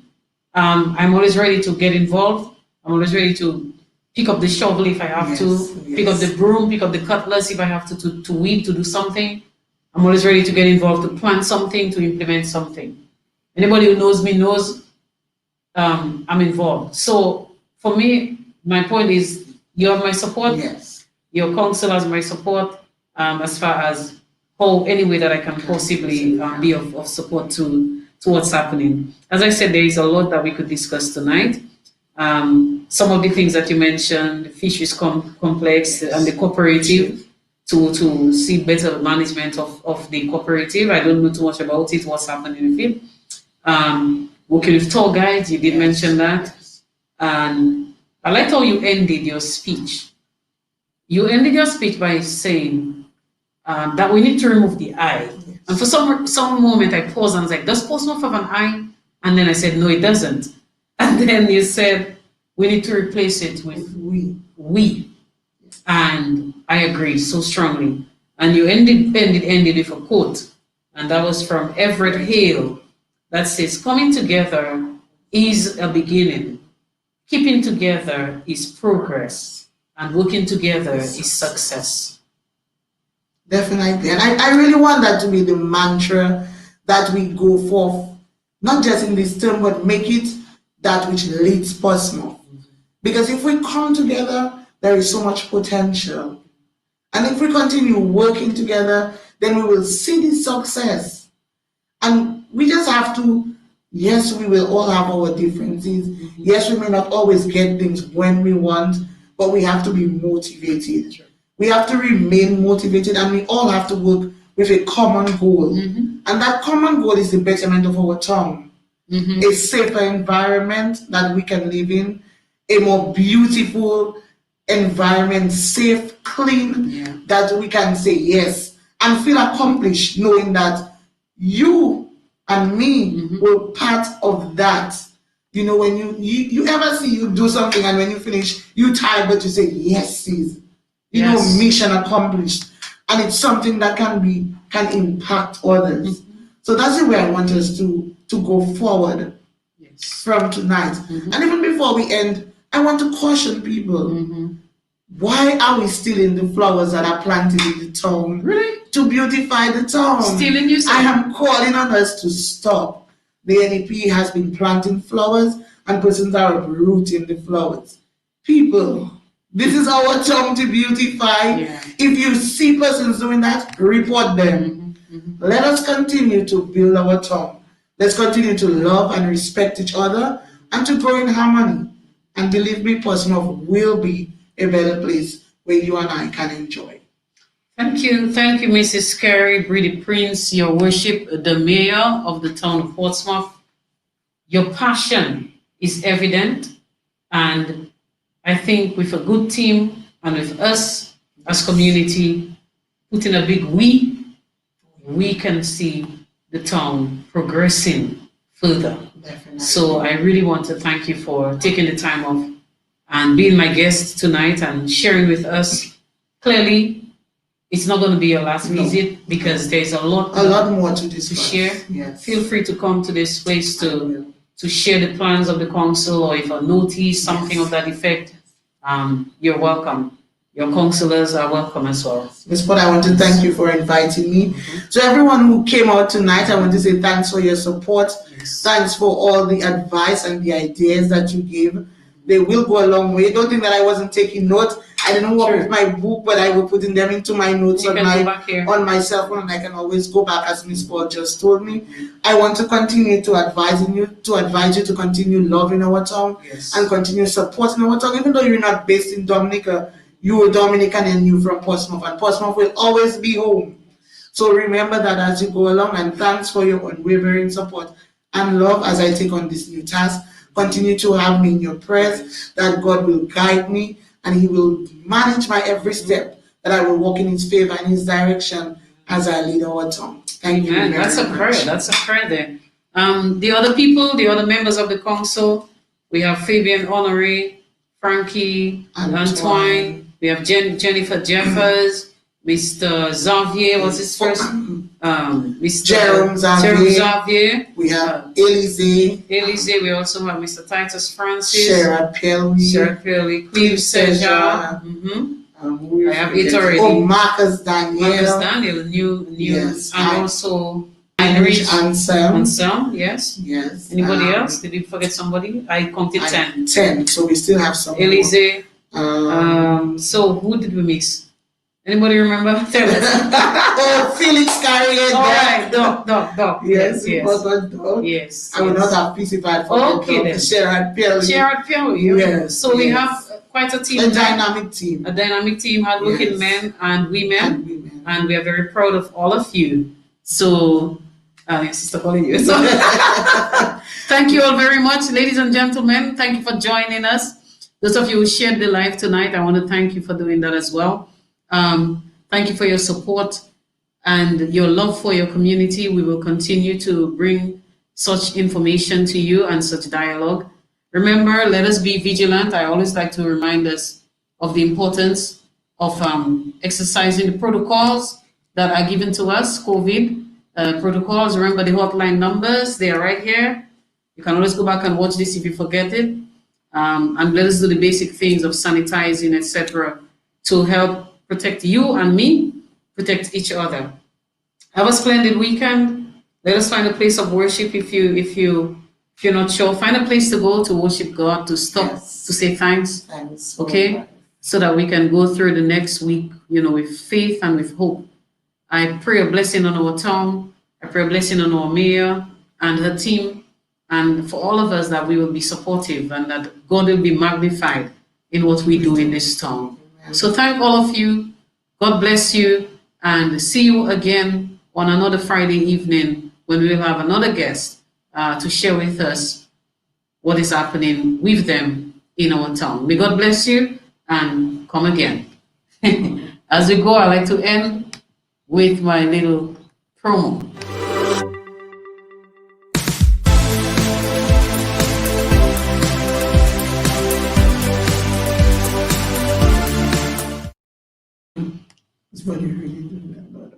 [SPEAKER 3] I'm always ready to get involved. I'm always ready to pick up the shovel if I have to, pick up the broom, pick up the cutlass if I have to weed, to do something. I'm always ready to get involved, to plan something, to implement something. Anybody who knows me knows I'm involved. So for me, my point is you have my support.
[SPEAKER 2] Yes.
[SPEAKER 3] Your council has my support as far as any way that I can possibly be of support to what's happening. As I said, there is a lot that we could discuss tonight. Some of the things that you mentioned, the fisheries complex and the cooperative, to see better management of the cooperative. I don't know too much about it, what's happening in the field. Working with tour guides, you did mention that. And I liked how you ended your speech. You ended your speech by saying that we need to remove the I. And for some moment I paused and was like, does Portsmouth have an I? And then I said, no, it doesn't. And then you said, we need to replace it with we. And I agree so strongly. And you ended with a quote. And that was from Everett Hale that says, coming together is a beginning. Keeping together is progress. And working together is success.
[SPEAKER 2] Definitely. And I really want that to be the mantra that we go for, not just in this term, but make it that which leads Portsmouth. Because if we come together, there is so much potential. And if we continue working together, then we will see the success. And we just have to, yes, we will all have our differences. Yes, we may not always get things when we want, but we have to be motivated. We have to remain motivated, and we all have to work with a common goal. And that common goal is the betterment of our town. A safer environment that we can live in, a more beautiful environment, safe, clean, that we can say yes and feel accomplished knowing that you and me were part of that. You know, when you ever see you do something and when you finish, you tired, but you say, yes, Ceez. You know, mission accomplished. And it's something that can impact others. So that's the way I want us to go forward from tonight. And even before we end, I want to caution people. Why are we stealing the flowers that are planted in the town?
[SPEAKER 3] Really?
[SPEAKER 2] To beautify the town.
[SPEAKER 3] Stealing, you say?
[SPEAKER 2] I am calling on us to stop. The NEP has been planting flowers and persons are uprooting the flowers. People, this is our town to beautify. If you see persons doing that, report them. Let us continue to build our town. Let's continue to love and respect each other and to grow in harmony. And believe me, Portsmouth will be a better place where you and I can enjoy.
[SPEAKER 3] Thank you, Mrs. Kerry Breedy Prince, your worship, the mayor of the town of Portsmouth. Your passion is evident. And I think with a good team and with us as community, putting a big we can see the town progressing further.
[SPEAKER 2] Definitely.
[SPEAKER 3] So I really want to thank you for taking the time off and being my guest tonight and sharing with us. Clearly, it's not going to be your last visit because there's a lot
[SPEAKER 2] more to discuss.
[SPEAKER 3] To share.
[SPEAKER 2] Yes.
[SPEAKER 3] Feel free to come to this place to share the plans of the council, or if I notice something of that effect, you're welcome. Your councillors are welcome as well.
[SPEAKER 2] Ms. Pod, I want to thank you for inviting me. To everyone who came out tonight, I want to say thanks for your support.
[SPEAKER 3] Yes.
[SPEAKER 2] Thanks for all the advice and the ideas that you gave. They will go a long way. Don't think that I wasn't taking notes. I didn't work with my book, but I was putting them into my notes on my cell phone, and I can always go back, as Ms. Paul just told me. I want to continue to advise you to continue loving our town and continue supporting our town, even though you're not based in Dominica. You are Dominican and you from Portsmouth, and Portsmouth will always be home. So remember that as you go along, and thanks for your unwavering support and love as I take on this new task. Continue to have me in your prayers, that God will guide me and He will manage my every step, that I will walk in His favor and His direction as I lead our town. Thank you very
[SPEAKER 3] That's a
[SPEAKER 2] much.
[SPEAKER 3] prayer. That's a prayer there. The other people, the other members of the council, we have Fabian Honore, Frankie, Antoine. We have Jennifer Jeffers, Mr. Xavier, what's his first? Mr.
[SPEAKER 2] Jerome
[SPEAKER 3] Xavier.
[SPEAKER 2] We have Elise.
[SPEAKER 3] We also have Mr. Titus Francis.
[SPEAKER 2] Sherrod Pelly.
[SPEAKER 3] Cleve Seja. I have it already.
[SPEAKER 2] Oh, Marcus Daniel.
[SPEAKER 3] New.
[SPEAKER 2] Yes.
[SPEAKER 3] And also
[SPEAKER 2] Heinrich Anselm.
[SPEAKER 3] Yes.
[SPEAKER 2] Yes.
[SPEAKER 3] Anybody else? Did you forget somebody? I counted 10.
[SPEAKER 2] 10. So we still have some.
[SPEAKER 3] Elise. So who did we miss? Anybody remember? Tell us.
[SPEAKER 2] Oh, Felix Carrier.
[SPEAKER 3] All right, Doc.
[SPEAKER 2] Yes.
[SPEAKER 3] Yes.
[SPEAKER 2] I will not have peace if I forget.
[SPEAKER 3] Okay, then.
[SPEAKER 2] Sherrod Pelly.
[SPEAKER 3] Yes. So we have quite a team.
[SPEAKER 2] A dynamic team.
[SPEAKER 3] A dynamic team, hardworking men and women. And we are very proud of all of you. So, Sister calling you. So, thank you all very much, ladies and gentlemen. Thank you for joining us. Those of you who shared the live tonight, I want to thank you for doing that as well. Thank you for your support and your love for your community. We will continue to bring such information to you and such dialogue. Remember, let us be vigilant. I always like to remind us of the importance of exercising the protocols that are given to us, COVID protocols. Remember the hotline numbers, they are right here. You can always go back and watch this if you forget it. And let us do the basic things of sanitizing, etc., to help protect you and me, protect each other. Have a splendid weekend. Let us find a place of worship. If you're not sure, find a place to go to worship God, to stop, to say thanks. Okay, so that we can go through the next week, with faith and with hope. I pray a blessing on our town. I pray a blessing on our mayor and her team, and for all of us, that we will be supportive and that God will be magnified in what we do in this town. So thank all of you. God bless you, and see you again on another Friday evening when we will have another guest to share with us what is happening with them in our town. May God bless you, and come again. As we go, I like to end with my little promo.
[SPEAKER 2] It's what you really do.